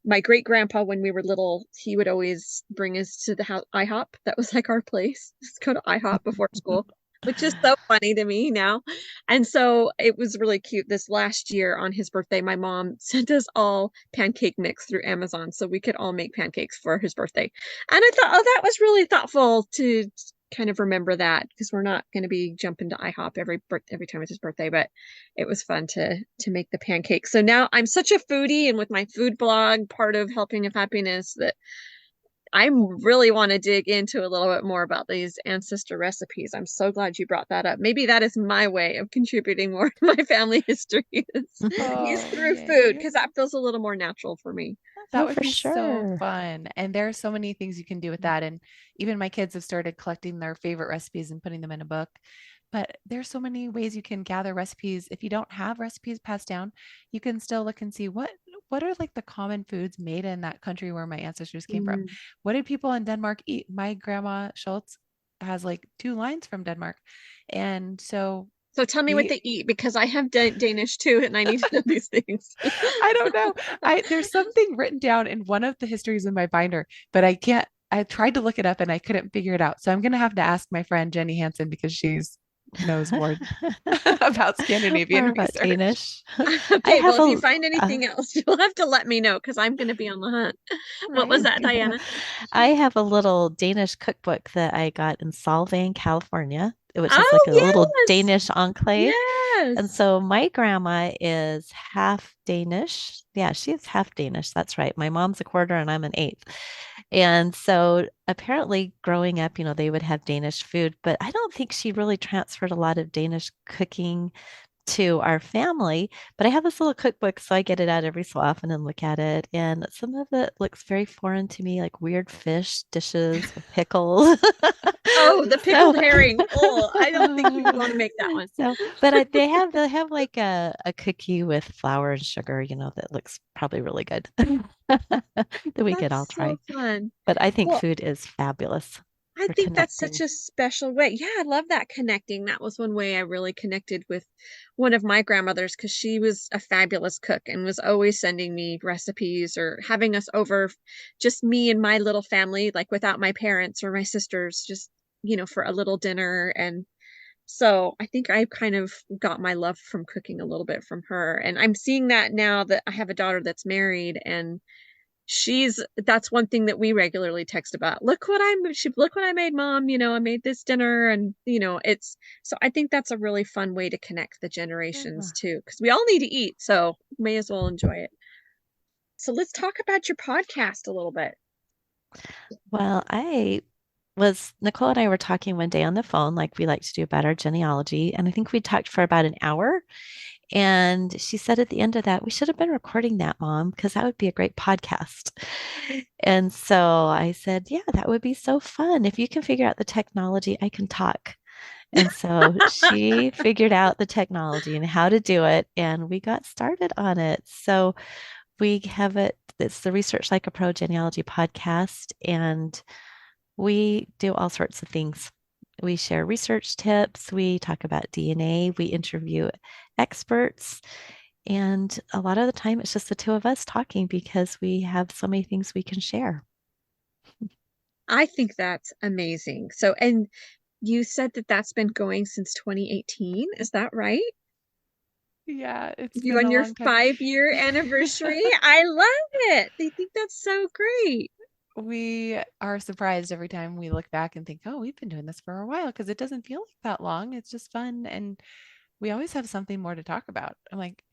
A: my great grandpa, when we were little, he would always bring us to the house IHOP. That was like our place. Just go to IHOP before school, which is so funny to me now. And so it was really cute. This last year on his birthday, my mom sent us all pancake mix through Amazon so we could all make pancakes for his birthday. And I thought, oh, that was really thoughtful to kind of remember that because we're not going to be jumping to IHOP every time it's his birthday, but it was fun to make the pancakes. So now I'm such a foodie, and with my food blog, part of Helping of Happiness, that I really want to dig into a little bit more about these ancestor recipes. I'm so glad you brought that up. Maybe that is my way of contributing more to my family history is
C: Oh,
A: through food
C: yay.
A: because that feels a little more natural for me.
C: That
B: Oh,
C: would
B: for
C: be so
B: sure.
C: fun. And there are so many things you can do with that. And even my kids have started collecting their favorite recipes and putting them in a book. But there's so many ways you can gather recipes. If you don't have recipes passed down, you can still look and see what are like the common foods made in that country where my ancestors came from.
A: Mm.
C: What did people in Denmark eat? My grandma Schultz has like two lines from Denmark. And so
A: So tell me what
C: we
A: they eat because I have Danish too, and I need to know these things.
C: I don't know. There's something written down in one of the histories in my binder, but I can't. I tried to look it up and I couldn't figure it out. So I'm gonna have to ask my friend Jenny Hansen because she's knows more about
B: More
C: Scandinavian
B: about
C: research.
B: Danish. I
A: Okay, well,
B: have
A: if you
B: a
A: find anything else, you'll have to let me know because I'm going to be on the hunt. What was
C: Right.
A: that, Diana?
B: I have a little Danish cookbook that I got in Solvang, California, which is like
A: Oh,
B: a little
A: yes.
B: Danish enclave. And
A: Yes.
B: so my grandma is half Danish. Yeah, she's half Danish. That's right. My mom's a quarter and I'm an eighth. And so apparently growing up, they would have Danish food, but I don't think she really transferred a lot of Danish cooking to our family. But I have this little cookbook, so I get it out every so often and look at it. And some of it looks very foreign to me, like weird fish dishes with pickles.
A: Oh, the
B: So,
A: pickled herring. Oh, I don't think you would want to make that one.
B: but they have like a cookie with flour and sugar, that looks probably really good that we could all
A: That's
B: try.
A: so fun.
B: But I think
A: Well,
B: food is fabulous
A: I
B: for
A: think that's such
B: connecting.
A: a special way. Yeah, I love that connecting. That was one way I really connected with one of my grandmothers because she was a fabulous cook and was always sending me recipes or having us over, just me and my little family, like without my parents or my sisters, just, for a little dinner. And so I think I kind of got my love from cooking a little bit from her. And I'm seeing that now that I have a daughter that's married, and that's one thing that we regularly text about. Look what I made, mom. I made this dinner, and it's so I think that's a really fun way to connect the generations
B: Yeah.
A: too, because we all need to eat, so may as well enjoy it. So let's talk about your podcast a little bit.
B: Well, Nicole and I were talking one day on the phone, like we like to do about our genealogy. And I think we talked for about an hour. And she said at the end of that, we should have been recording that, Mom, because that would be a great podcast. And so I said, yeah, that would be so fun. If you can figure out the technology, I can talk. And so she figured out the technology and how to do it, and we got started on it. So we have it. It's the Research Like a Pro Genealogy podcast, and we do all sorts of things. We share research tips, we talk about DNA, we interview experts, and a lot of the time it's just the two of us talking because we have so many things we can share.
A: I think that's amazing. So, and you said that that's been going since 2018. Is that right?
C: Yeah, it's
A: You
C: been
A: on
C: a
A: your
C: long time.
A: 5-year anniversary? I love it. They think that's so great.
C: We are surprised every time we look back and think, oh, we've been doing this for a while because it doesn't feel like that long. It's just fun. And we always have something more to talk about. I'm like,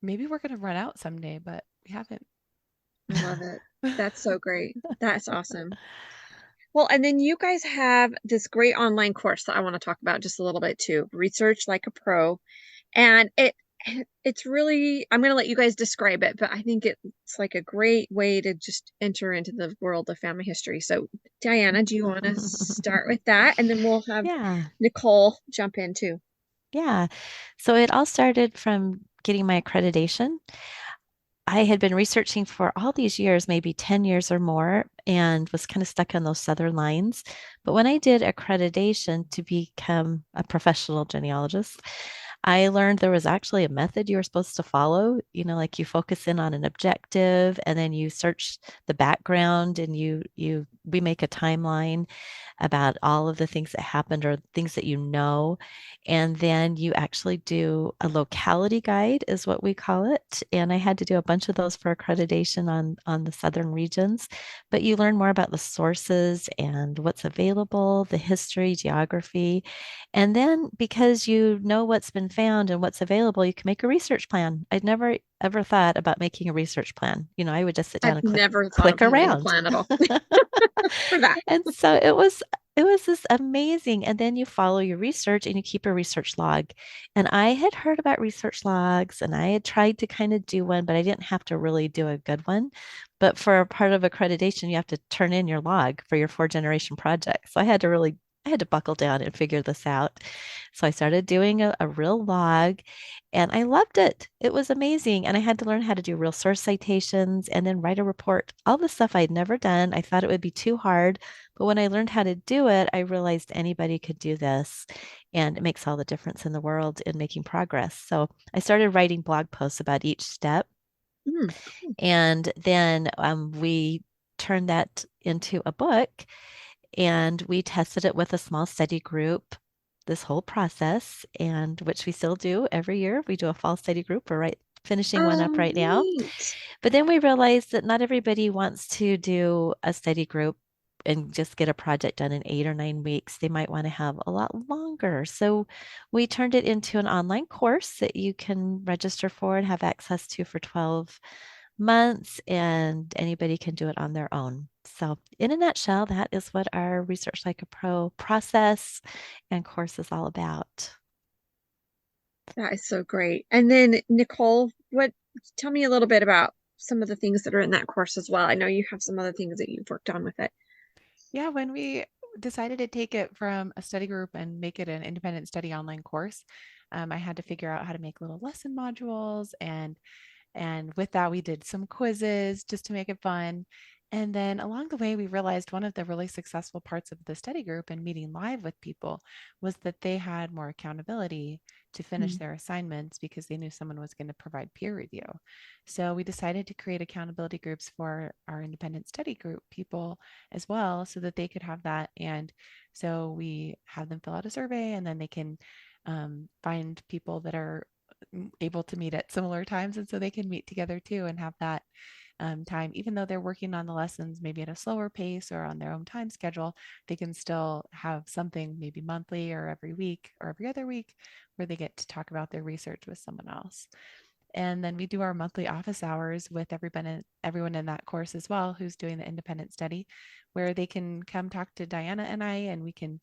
C: maybe we're going to run out someday, but we haven't.
A: I love it. That's so great. That's awesome. Well, and then you guys have this great online course that I want to talk about just a little bit too. Research Like a Pro. And it's really, I'm going to let you guys describe it, but I think it's like a great way to just enter into the world of family history. So, Diana, do you want to start with that? And then we'll have
B: Yeah.
A: Nicole jump in too.
B: Yeah. So it all started from getting my accreditation, I had been researching for all these years, maybe 10 years or more, and was kind of stuck on those southern lines. But when I did accreditation to become a professional genealogist, I learned there was actually a method you were supposed to follow. Like you focus in on an objective and then you search the background and we make a timeline about all of the things that happened or things that you know. And then you actually do a locality guide, is what we call it. And I had to do a bunch of those for accreditation on the southern regions. But you learn more about the sources and what's available, the history, geography. And then because you know what's been found and what's available, you can make a research plan. I'd never ever thought about making a research plan. I would just sit down
A: I've
B: and
A: never thought
B: click
A: of having a
B: around.
A: plan at all for that.
B: And so it was this amazing. And then you follow your research and you keep a research log. And I had heard about research logs and I had tried to kind of do one, but I didn't have to really do a good one. But for a part of accreditation, you have to turn in your log for your 4-generation project. So I had to buckle down and figure this out. So I started doing a real log and I loved it. It was amazing. And I had to learn how to do real source citations and then write a report. All the stuff I'd never done. I thought it would be too hard. But when I learned how to do it, I realized anybody could do this. And it makes all the difference in the world in making progress. So I started writing blog posts about each step.
A: Mm.
B: And then we turned that into a book and we tested it with a small study group this whole process, and which we still do every year. We do a fall study group. We're finishing one
A: Oh,
B: up right now.
A: neat.
B: But then we realized that not everybody wants to do a study group and just get a project done in 8 or 9 weeks. They might want to have a lot longer. So we turned it into an online course that you can register for and have access to for 12 months, and anybody can do it on their own. So, in a nutshell, that is what our Research Like a Pro process and course is all about.
A: That is so great. And then Nicole, tell me a little bit about some of the things that are in that course as well. I know you have some other things that you've worked on with it.
C: Yeah, when we decided to take it from a study group and make it an independent study online course, I had to figure out how to make little lesson modules and with that, we did some quizzes just to make it fun. And then along the way, we realized one of the really successful parts of the study group and meeting live with people was that they had more accountability to finish
A: Mm.
C: their assignments because they knew someone was going to provide peer review. So we decided to create accountability groups for our independent study group people as well so that they could have that. And so we have them fill out a survey and then they can find people that are able to meet at similar times and so they can meet together too and have that time even though they're working on the lessons maybe at a slower pace or on their own time schedule. They can still have something maybe monthly or every week or every other week where they get to talk about their research with someone else. And then we do our monthly office hours with everyone in that course as well who's doing the independent study, where they can come talk to Diana and I, and we can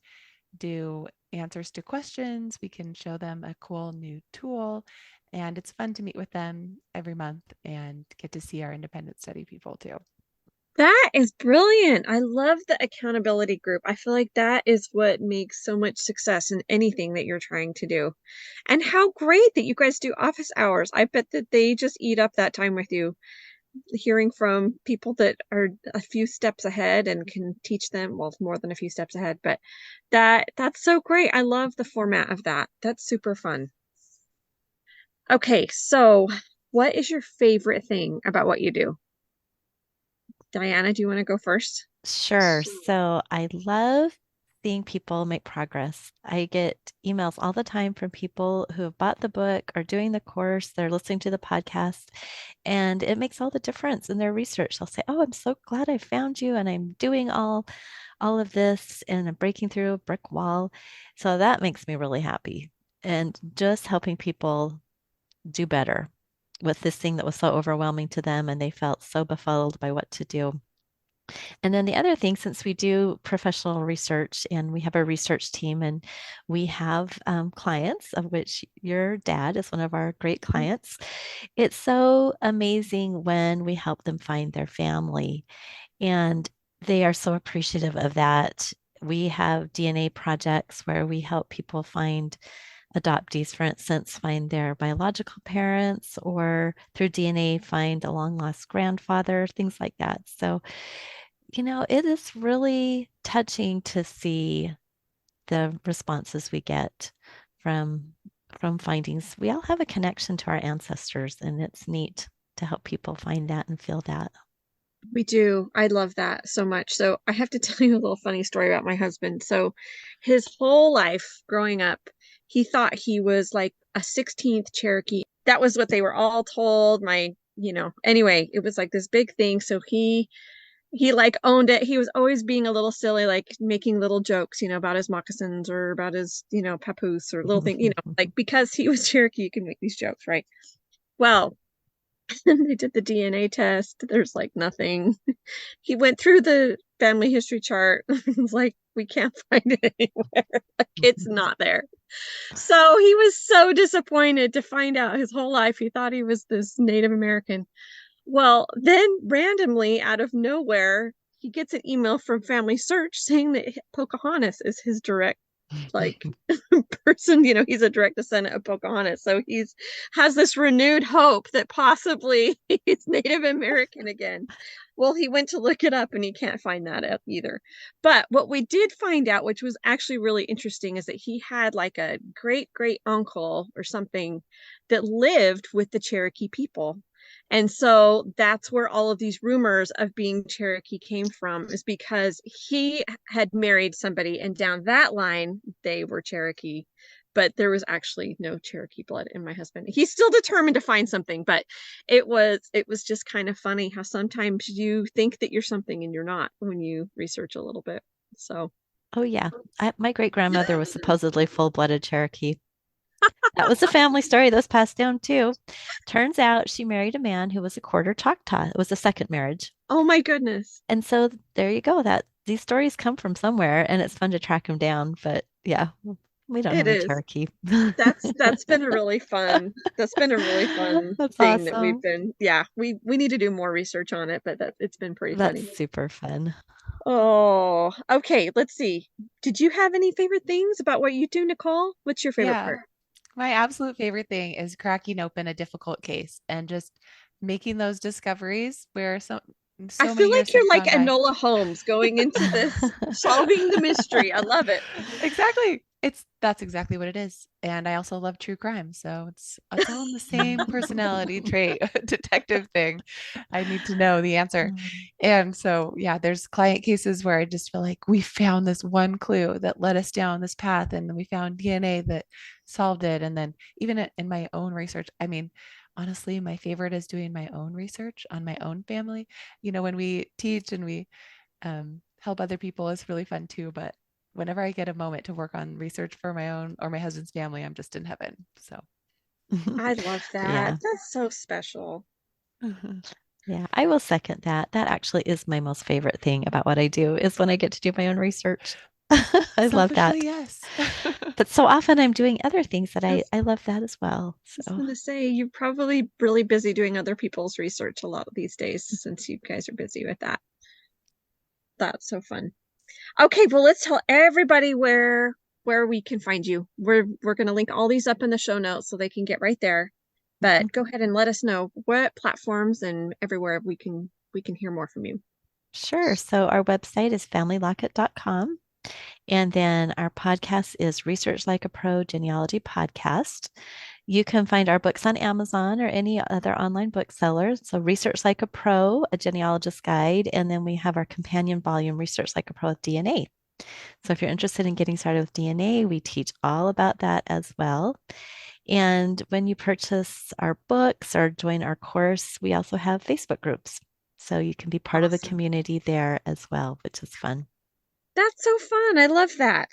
C: do answers to questions. We can show them a cool new tool. And it's fun to meet with them every month and get to see our independent study people too.
A: That is brilliant. I love the accountability group. I feel like that is what makes so much success in anything that you're trying to do. And how great that you guys do office hours. I bet that they just eat up that time with you, hearing from people that are a few steps ahead and can teach them, well, more than a few steps ahead, but that's so great. I love the format of that. That's super fun. Okay, so what is your favorite thing about what you do? Diana, do you want to go first?
B: Sure. So I love seeing people make progress. I get emails all the time from people who have bought the book or doing the course, they're listening to the podcast, and it makes all the difference in their research. They'll say, "Oh, I'm so glad I found you and I'm doing all of this and I'm breaking through a brick wall." So that makes me really happy. And just helping people do better with this thing that was so overwhelming to them and they felt so befuddled by what to do. And then the other thing, since we do professional research and we have a research team and we have clients, of which your dad is one of our great clients, it's so amazing when we help them find their family. And they are so appreciative of that. We have DNA projects where we help people find adoptees, for instance, find their biological parents, or through DNA find a long lost grandfather, things like that. So, it is really touching to see the responses we get from findings. We all have a connection to our ancestors, and it's neat to help people find that and feel that.
A: We do. I love that so much. So I have to tell you a little funny story about my husband. So his whole life growing up, he thought he was like a 16th Cherokee. That was what they were all told. Anyway, it was like this big thing. So he like owned it. He was always being a little silly, like making little jokes, about his moccasins or about his, papoose or little thing, like because he was Cherokee, you can make these jokes, right? Well, they did the DNA test. There's like nothing. He went through the family history chart. It was like, we can't find it anywhere. Like, it's not there. So he was so disappointed to find out his whole life he thought he was this Native American. Well, then randomly out of nowhere, he gets an email from Family Search saying that Pocahontas is his direct like person, he's a direct descendant of Pocahontas. So he's has this renewed hope that possibly he's Native American again. Well, he went to look it up and he can't find that out either. But what we did find out, which was actually really interesting, is that he had like a great great uncle or something that lived with the Cherokee people. And so that's where all of these rumors of being Cherokee came from, is because he had married somebody and down that line, they were Cherokee, but there was actually no Cherokee blood in my husband. He's still determined to find something, but it was just kind of funny how sometimes you think that you're something and you're not when you research a little bit. So.
B: Oh, yeah. My great grandmother was supposedly full-blooded Cherokee. That was a family story that was passed down too. Turns out she married a man who was a quarter Choctaw. It was a second marriage.
A: Oh my goodness.
B: And so there you go. These stories come from somewhere, and it's fun to track them down. But yeah, we don't have a Cherokee.
A: That's been a really fun. That's been a really fun
B: That's
A: thing that
B: awesome.
A: we need to do more research on it, but it's been pretty funny.
B: That's super fun.
A: Oh, okay. Let's see. Did you have any favorite things about what you do, Nicole? What's your favorite part?
C: My absolute favorite thing is cracking open a difficult case and just making those discoveries where
A: I
C: so
A: feel
C: many
A: like
C: years
A: you're
C: have
A: like
C: gone by.
A: Enola Holmes going into this, solving the mystery. I love it.
C: Exactly. That's exactly what it is. And I also love true crime. So it's all in the same personality trait, detective thing. I need to know the answer. And so, yeah, there's client cases where I just feel like we found this one clue that led us down this path, and then we found DNA that solved it. And then even in my own research, I mean, honestly, my favorite is doing my own research on my own family. When we teach and we help other people, is really fun too. But whenever I get a moment to work on research for my own or my husband's family, I'm just in heaven. So
A: I love that.
B: Yeah.
A: That's so special.
B: Yeah, I will second that. That actually is my most favorite thing about what I do, is when I get to do my own research. I love that.
C: Yes.
B: But so often I'm doing other things that I love that as well.
A: I was
B: So
A: going to say, you're probably really busy doing other people's research a lot these days since you guys are busy with that. That's so fun. Okay, well, let's tell everybody where we can find you. We're going to link all these up in the show notes so they can get right there. But go ahead and let us know what platforms and everywhere we can hear more from you.
B: Sure. So our website is familylocket.com. And then our podcast is Research Like a Pro Genealogy Podcast. You can find our books on Amazon or any other online bookseller. So Research Like a Pro, a genealogist guide. And then we have our companion volume, Research Like a Pro with DNA. So if you're interested in getting started with DNA, we teach all about that as well. And when you purchase our books or join our course, we also have Facebook groups. So you can be part of a community there as well, which is fun.
A: That's so fun. I love that.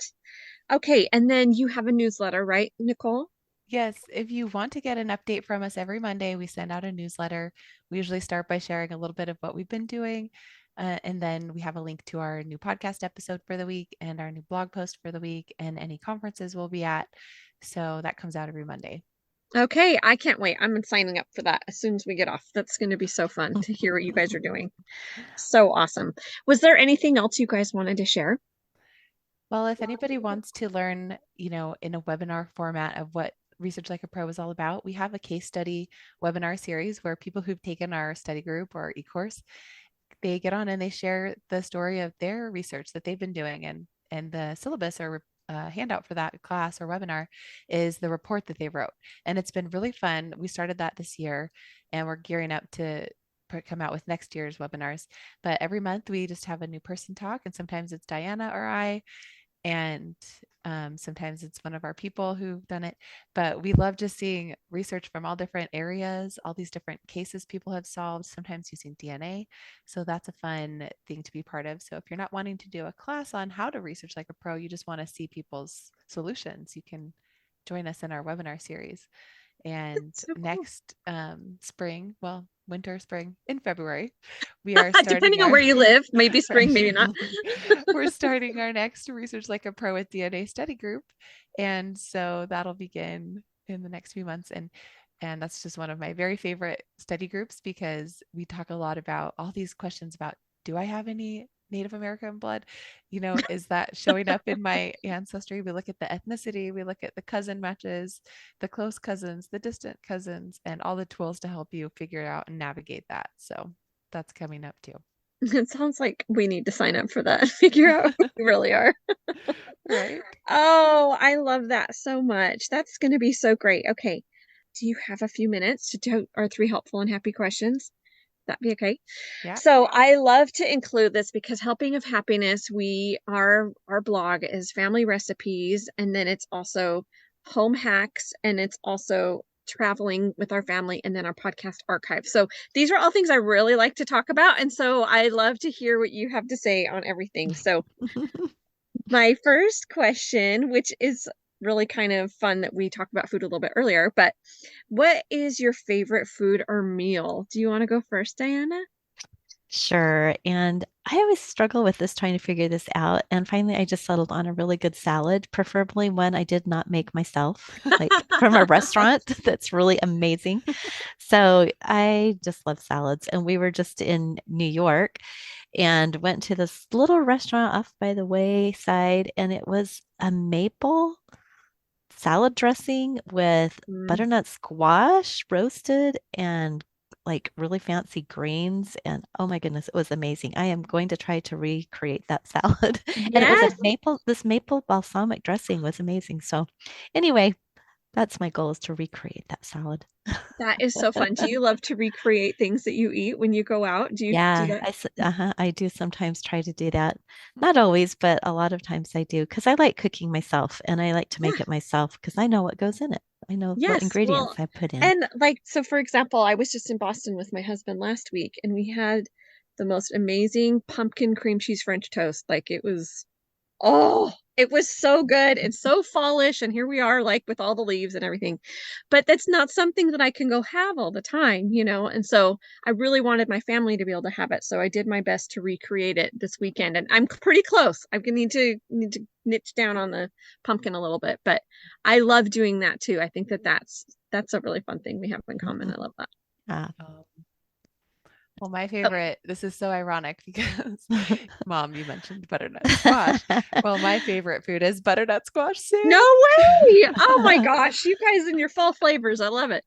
A: Okay, and then you have a newsletter, right, Nicole?
C: Yes, if you want to get an update from us every Monday, we send out a newsletter. We usually start by sharing a little bit of what we've been doing. And then we have a link to our new podcast episode for the week and our new blog post for the week and any conferences we'll be at. So that comes out every Monday.
A: Okay, I can't wait. I'm signing up for that as soon as we get off. That's going to be so fun to hear what you guys are doing. So awesome. Was there anything else you guys wanted to share?
C: Well, if anybody wants to learn, in a webinar format of what Research Like a Pro is all about, we have a case study webinar series where people who've taken our study group or e-course, they get on and they share the story of their research that they've been doing. And the syllabus or handout for that class or webinar is the report that they wrote. And it's been really fun. We started that this year and we're gearing up to come out with next year's webinars. But every month we just have a new person talk, and sometimes it's Diana or I, and sometimes it's one of our people who've done it. But we love just seeing research from all different areas, all these different cases people have solved, sometimes using DNA. So that's a fun thing to be part of. So if you're not wanting to do a class on how to research like a pro, you just want to see people's solutions, you can join us in our webinar series. And
A: So cool.
C: next spring, well, winter, spring, in February, we are starting
A: Depending on where you live, maybe spring, maybe not.
C: We're starting our next Research Like a Pro with DNA study group. And so that'll begin in the next few months. And that's just one of my very favorite study groups because we talk a lot about all these questions about, do I have any Native American blood? Is that showing up in my ancestry? We look at the ethnicity, we look at the cousin matches, the close cousins, the distant cousins, and all the tools to help you figure it out and navigate that. So that's coming up too.
A: It sounds like we need to sign up for that and figure out who we really are.
C: Right.
A: Oh, I love that so much. That's going to be so great. Okay. Do you have a few minutes to do our 3 helpful and happy questions? That'd be okay.
C: Yeah.
A: So I love to include this because Helping of Happiness, our blog is family recipes, and then it's also home hacks, and it's also traveling with our family, and then our podcast archive. So these are all things I really like to talk about, and so I love to hear what you have to say on everything. So my first question, which is really kind of fun that we talked about food a little bit earlier, but what is your favorite food or meal? Do you want to go first, Diana?
B: Sure. And I always struggle with this, trying to figure this out. And finally, I just settled on a really good salad, preferably one I did not make myself, like from a restaurant that's really amazing. So I just love salads. And we were just in New York and went to this little restaurant off by the wayside, and it was a maple salad dressing with
A: Mm.
B: butternut squash roasted and like really fancy greens. And oh my goodness, it was amazing. I am going to try to recreate that salad. And it was
A: Yes,
B: this maple balsamic dressing was amazing. So anyway, that's my goal, is to recreate that salad.
A: that is so fun. Do you love to recreate things that you eat when you go out? Do you do
B: Yeah,
A: that?
B: I do sometimes try to do that. Not always, but a lot of times I do because I like cooking myself and I like to
A: Yeah.
B: make it myself because I know what goes in it. I know what
A: Yes.
B: ingredients
A: Well,
B: I put in.
A: and like, so for example, I was just in Boston with my husband last week and we had the most amazing pumpkin cream cheese French toast. Like it was so good and so fallish. And here we are, like with all the leaves and everything. But that's not something that I can go have all the time, you know? And so I really wanted my family to be able to have it. So I did my best to recreate it this weekend. And I'm pretty close. I need to niche down on the pumpkin a little bit. But I love doing that too. I think that's a really fun thing we have in common.
B: Mhm.
A: I love that.
B: Ah.
C: Well, my
A: Oh.
C: favorite, this is so ironic because Mom, you mentioned butternut squash. Well, my favorite food is butternut squash
A: No
C: soup.
A: way. Oh my gosh. You guys and your fall flavors. I love it.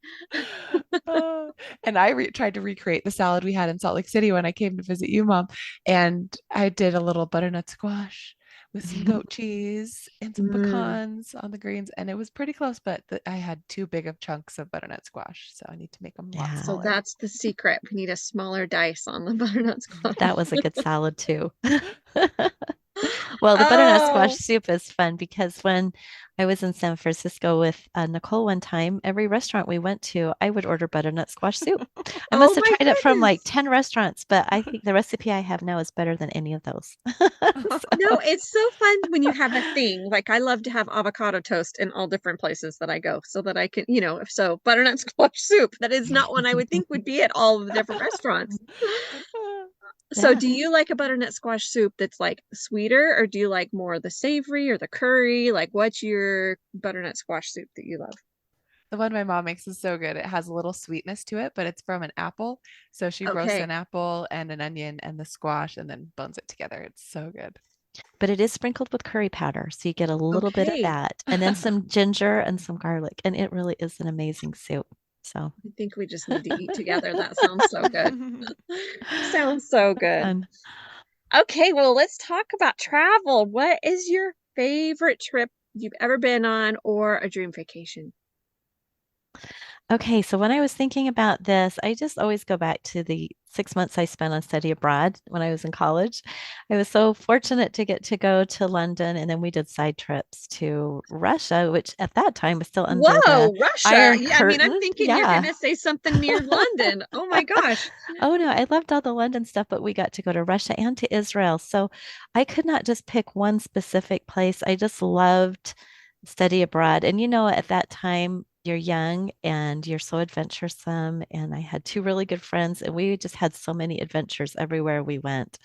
C: Uh, and I tried to recreate the salad we had in Salt Lake City when I came to visit you, Mom. And I did a little butternut squash with some goat cheese and some
A: Mm.
C: pecans on the greens. And it was pretty close, but I had too big of chunks of butternut squash. So I need to make them a lot
B: Yeah,
A: So
C: smaller.
A: that's the secret. We need a smaller dice on the butternut
B: that
A: squash.
B: was a good salad too. Well, the butternut squash
A: Oh,
B: soup is fun because when I was in San Francisco with Nicole one time, every restaurant we went to, I would order butternut squash soup. I
A: oh
B: must have
A: my
B: tried it from like
A: goodness.
B: 10 restaurants, but I think the recipe I have now is better than any of those.
A: No, it's so fun when you have a thing. Like I love to have avocado toast in all different places that I go so that I can, if so butternut squash soup. That is not one I would think would be at all of the different restaurants. So
B: Yeah.
A: do you like a butternut squash soup that's like sweeter or do you like more of the savory or the curry? Like what's your butternut squash soup that you love?
C: The one my mom makes is so good. It has a little sweetness to it, but it's from an apple. So she roasts
A: Okay.
C: an apple and an onion and the squash and then bones it together. It's so good.
B: but it is sprinkled with curry powder. So you get a little bit of
A: Okay.
B: that and then some ginger and some garlic. And it really is an amazing soup. So
A: I think we just need to eat together. That sounds so good. Sounds so good.
B: fun.
A: Okay, well, let's talk about travel. What is your favorite trip you've ever been on or a dream vacation?
B: Okay, so when I was thinking about this, I just always go back to the 6 months I spent on study abroad when I was in college. I was so fortunate to get to go to London, and then we did side trips to Russia, which at that time was still under the
A: Whoa, Russia.
B: Iron
A: Yeah, I mean, I'm
B: Curtain.
A: thinking you're
B: Yeah.
A: gonna say something near London. Oh my gosh.
B: Oh no, I loved all the London stuff, but we got to go to Russia and to Israel. So I could not just pick one specific place. I just loved study abroad. And at that time, you're young and you're so adventuresome. And I had two really good friends, and we just had so many adventures everywhere we went.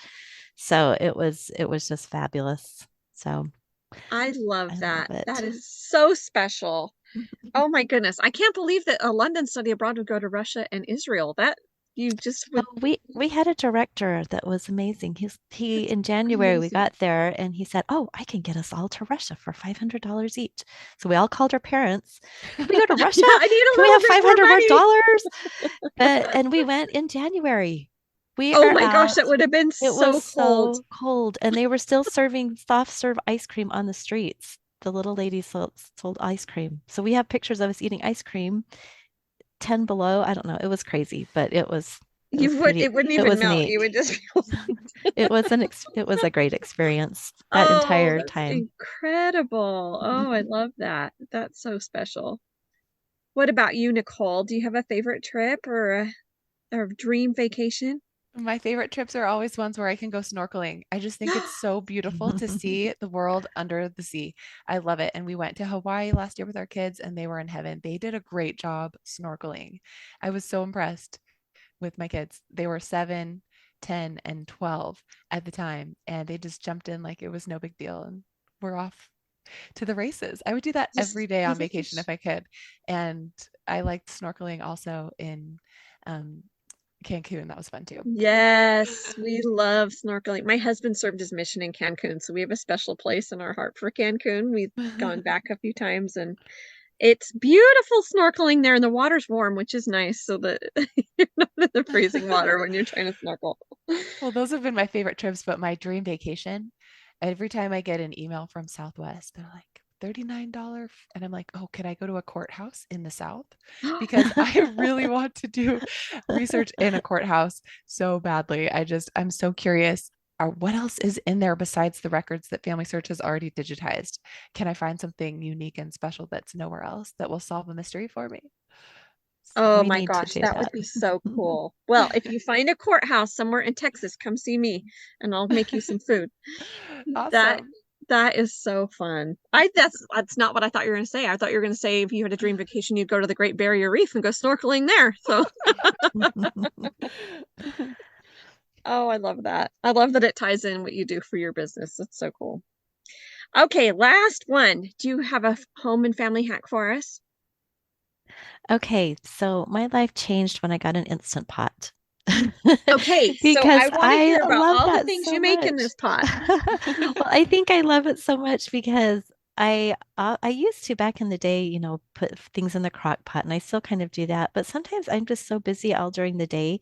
B: So it was just fabulous. So
A: I love
B: I love
A: that. That
B: it.
A: is so special. Oh my goodness. I can't believe that a London study abroad would go to Russia and Israel. That you just
B: Oh,
A: would.
B: we had a director that was amazing. He
A: That's
B: in January we
A: amazing.
B: got there and he said, "Oh, I can get us all to Russia for $500 each." So we all called our parents. Can we go to Russia?
A: I need a
B: Can we
A: little
B: have
A: bit more
B: 500 more
A: money.
B: dollars? And we went in January. We
A: Oh
B: are
A: my gosh,
B: at
A: that would have been
B: It was
A: so cold.
B: so cold, and they were still serving soft serve ice cream on the streets. The little lady sold ice cream. So we have pictures of us eating ice cream 10 below. I don't know. It was crazy, but it was pretty,
A: It wouldn't
B: it
A: even
B: was
A: melt.
B: neat.
A: You would just feel.
B: It was a great experience that
A: Oh,
B: entire
A: that's
B: time.
A: incredible. Oh, I love that. That's so special. What about you, Nicole? Do you have a favorite trip or dream vacation?
C: My favorite trips are always ones where I can go snorkeling. I just think it's so beautiful to see the world under the sea. I love it. And we went to Hawaii last year with our kids and they were in heaven. They did a great job snorkeling. I was so impressed with my kids. They were 7, 10, and 12 at the time, and they just jumped in like it was no big deal. And we're off to the races. I would do that every
A: Just
C: day on vacation
A: yes.
C: if I could. And I liked snorkeling also in um, Cancun. That was fun too.
A: Yes, we love snorkeling. My husband served his mission in Cancun, so we have a special place in our heart for Cancun. We've gone back a few times and it's beautiful snorkeling there and the water's warm, which is nice so that you're not in the freezing water when you're trying to snorkel.
C: Well, those have been my favorite trips, but my dream vacation, every time I get an email from Southwest, they're like, $39. And I'm like, oh, can I go to a courthouse in the South? Because I really want to do research in a courthouse so badly. I'm so curious. What else is in there besides the records that Family Search has already digitized? Can I find something unique and special that's nowhere else that will solve a mystery for me?
A: Oh
B: We
A: my
B: need to
A: gosh,
B: do
A: that would
B: that.
A: be so cool. Well, if you find a courthouse somewhere in Texas, come see me and I'll make you some food. That
C: Awesome.
A: that is so fun. That's not what I thought you were going to say. I thought you were going to say if you had a dream vacation, you'd go to the Great Barrier Reef and go snorkeling there. So, oh, I love that. I love that it ties in what you do for your business. That's so cool. Okay, last one. Do you have a home and family hack for us?
B: Okay, so my life changed when I got an Instant Pot.
A: Okay, so
B: Because
A: I want to
B: I
A: hear about
B: love
A: all the
B: that
A: things
B: so
A: you make in
B: much.
A: this pot.
B: Well, I think I love it so much because I used to back in the day, put things in the crock pot, and I still kind of do that. But sometimes I'm just so busy all during the day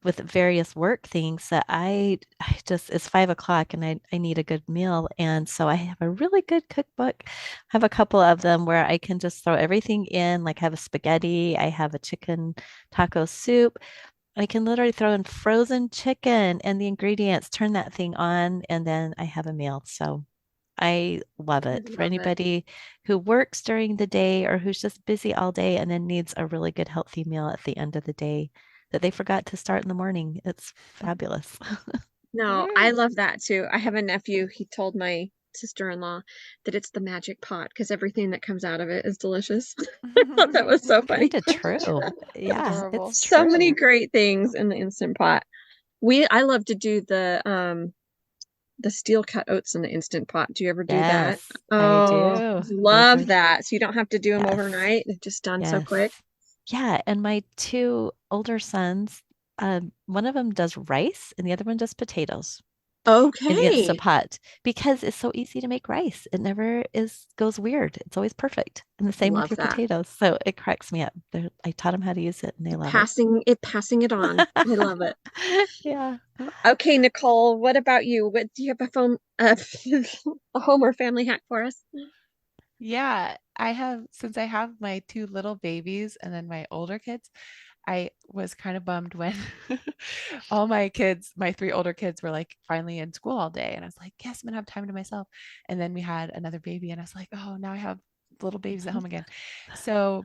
B: with various work things that I just it's 5 o'clock and I need a good meal. And so I have a really good cookbook. I have a couple of them where I can just throw everything in, like I have a spaghetti, I have a chicken taco soup. I can literally throw in frozen chicken and the ingredients, turn that thing on, and then I have a meal. So I love
A: I
B: it for
A: love it.
B: anybody who works during the day or who's just busy all day and then needs a really good, healthy meal at the end of the day that they forgot to start in the morning. It's fabulous.
A: No, I love that too. I have a nephew. He told my sister-in-law that it's the magic pot because everything that comes out of it is delicious. I thought that was so funny.
B: Kind of true. Yeah,
C: Adorable.
B: it's
A: So many
B: true.
A: great things in the Instant Pot. I love to do the steel cut oats in the Instant Pot. Do you ever do that?
B: Yes, I
A: Oh,
B: do. Those
A: love
B: are,
A: that. So you don't have to do them
B: yes,
A: overnight. They're just done so quick.
B: yes. Yeah, and my two older sons, one of them does rice and the other one does potatoes. in the Instant
A: Okay.
B: Pot because it's so easy to make rice. It never goes weird. It's always perfect. And the same with
A: Love
B: your
A: that.
B: potatoes. So it cracks me up. I taught them how to use it and they love it.
A: Passing it on. I love it.
B: Yeah.
A: Okay, Nicole, what about you? What do you have a home or family hack for us?
C: Yeah, since I have my two little babies and then my older kids, I was kind of bummed when all my kids, my three older kids, were like finally in school all day. And I was like, yes, I'm gonna have time to myself. And then we had another baby, and I was like, oh, now I have little babies at home again. So,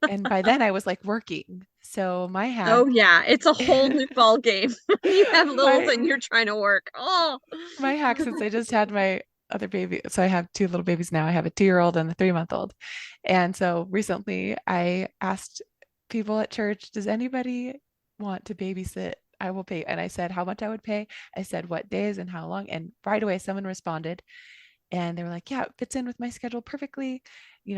C: and by then I was like working. So my hack,
A: Oh yeah, it's a whole new ball game when you have littles
C: my
A: and you're trying to work. Oh.
C: my hack since I just had my other baby. So I have two little babies now. I have a 2-year-old and a 3-month-old. And so recently I asked people at church, does anybody want to babysit? I will pay. And I said how much I would pay. I said what days and how long. And right away someone responded and they were like, yeah, it fits in with my schedule perfectly.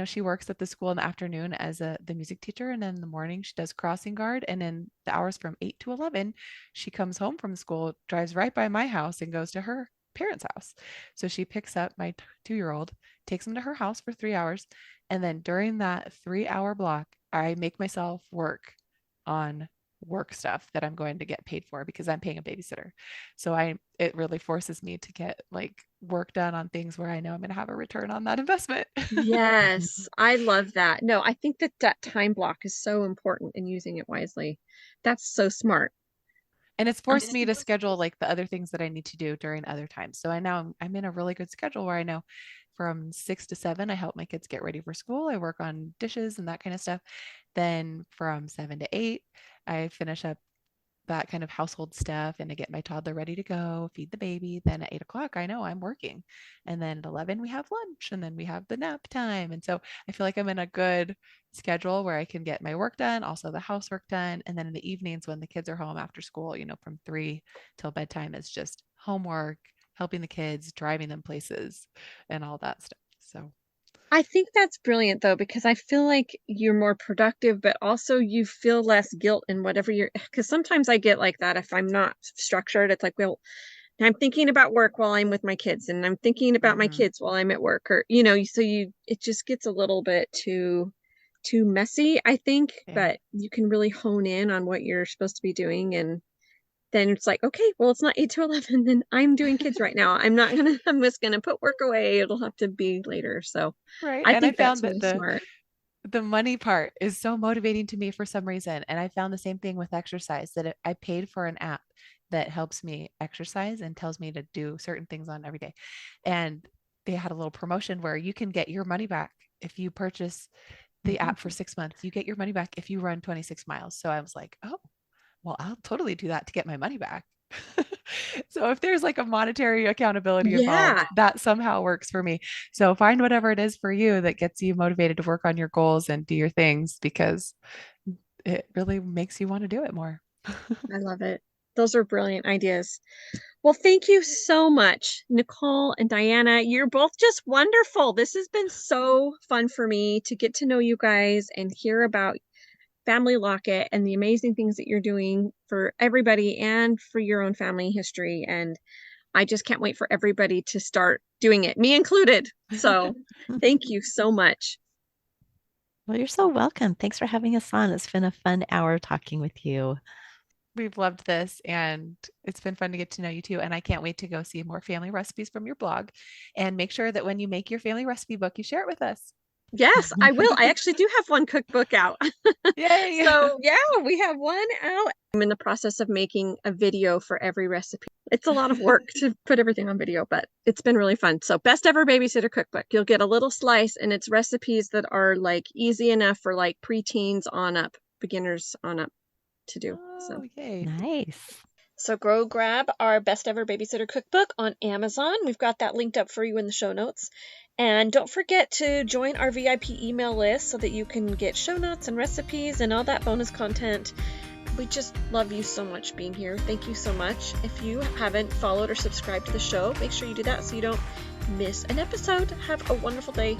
C: She works at the school in the afternoon as the music teacher, and then in the morning she does crossing guard. And in the hours from 8 to 11, she comes home from school, drives right by my house, and goes to her parents' house. So she picks up my 2-year-old, takes him to her house for 3 hours, and then during that 3-hour block, I make myself work on work stuff that I'm going to get paid for because I'm paying a babysitter. So it really forces me to get like work done on things where I know I'm going to have a return on that investment.
A: Yes, I love that. No, I think that time block is so important in using it wisely. That's so smart.
C: And it's
A: Um,
C: forced me to schedule like the other things that I need to do during other times. So I know I'm in a really good schedule where I know from 6 to 7, I help my kids get ready for school. I work on dishes and that kind of stuff. Then from 7 to 8, I finish up that kind of household stuff and to get my toddler ready to go, feed the baby. Then at 8 o'clock, I know I'm working. And then at 11, we have lunch and then we have the nap time. And so I feel like I'm in a good schedule where I can get my work done, also the housework done. And then in the evenings when the kids are home after school, from 3 till bedtime, it's just homework, helping the kids, driving them places, and all that stuff. So
A: I think that's brilliant though, because I feel like you're more productive, but also you feel less guilt in whatever because sometimes I get like that if I'm not structured. It's like, well, I'm thinking about work while I'm with my kids, and I'm thinking about my
C: mhm,
A: kids while I'm at work, or it just gets a little bit too messy, I think,
C: yeah.
A: but you can really hone in on what you're supposed to be doing, and then it's like, okay, well, it's not 8 to 11, then I'm doing kids right now. I'm just gonna put work away. It'll have to be later. So
C: Right.
A: I
C: And I
A: think that's
C: found that
A: really
C: the
A: smart.
C: the money part is so motivating to me for some reason. And I found the same thing with exercise that I paid for an app that helps me exercise and tells me to do certain things on every day. And they had a little promotion where you can get your money back if you purchase the app for 6 months. You get your money back if you run 26 miles. So I was like, oh, well, I'll totally do that to get my money back. So if there's like a monetary accountability involved,
A: Yeah.
C: that somehow works for me. So find whatever it is for you that gets you motivated to work on your goals and do your things because it really makes you want to do it more.
A: I love it. Those are brilliant ideas. Well, thank you so much, Nicole and Diana. You're both just wonderful. This has been so fun for me to get to know you guys and hear about Family Locket and the amazing things that you're doing for everybody and for your own family history. And I just can't wait for everybody to start doing it, me included. So thank you so much.
B: Well, you're so welcome. Thanks for having us on. It's been a fun hour talking with you.
C: We've loved this and it's been fun to get to know you too. And I can't wait to go see more family recipes from your blog. And make sure that when you make your family recipe book, you share it with us.
A: Yes, I will. I actually do have one cookbook out.
C: Yay!
A: So yeah, we have one out. I'm in the process of making a video for every recipe. It's a lot of work to put everything on video, but it's been really fun. So Best Ever Babysitter Cookbook. You'll get a little slice and it's recipes that are like easy enough for like preteens on up, beginners on up to do. So
C: Oh, yay.
B: Nice.
A: So go grab our Best Ever Babysitter Cookbook on Amazon. We've got that linked up for you in the show notes. And don't forget to join our VIP email list so that you can get show notes and recipes and all that bonus content. We just love you so much being here. Thank you so much. If you haven't followed or subscribed to the show, make sure you do that so you don't miss an episode. Have a wonderful day.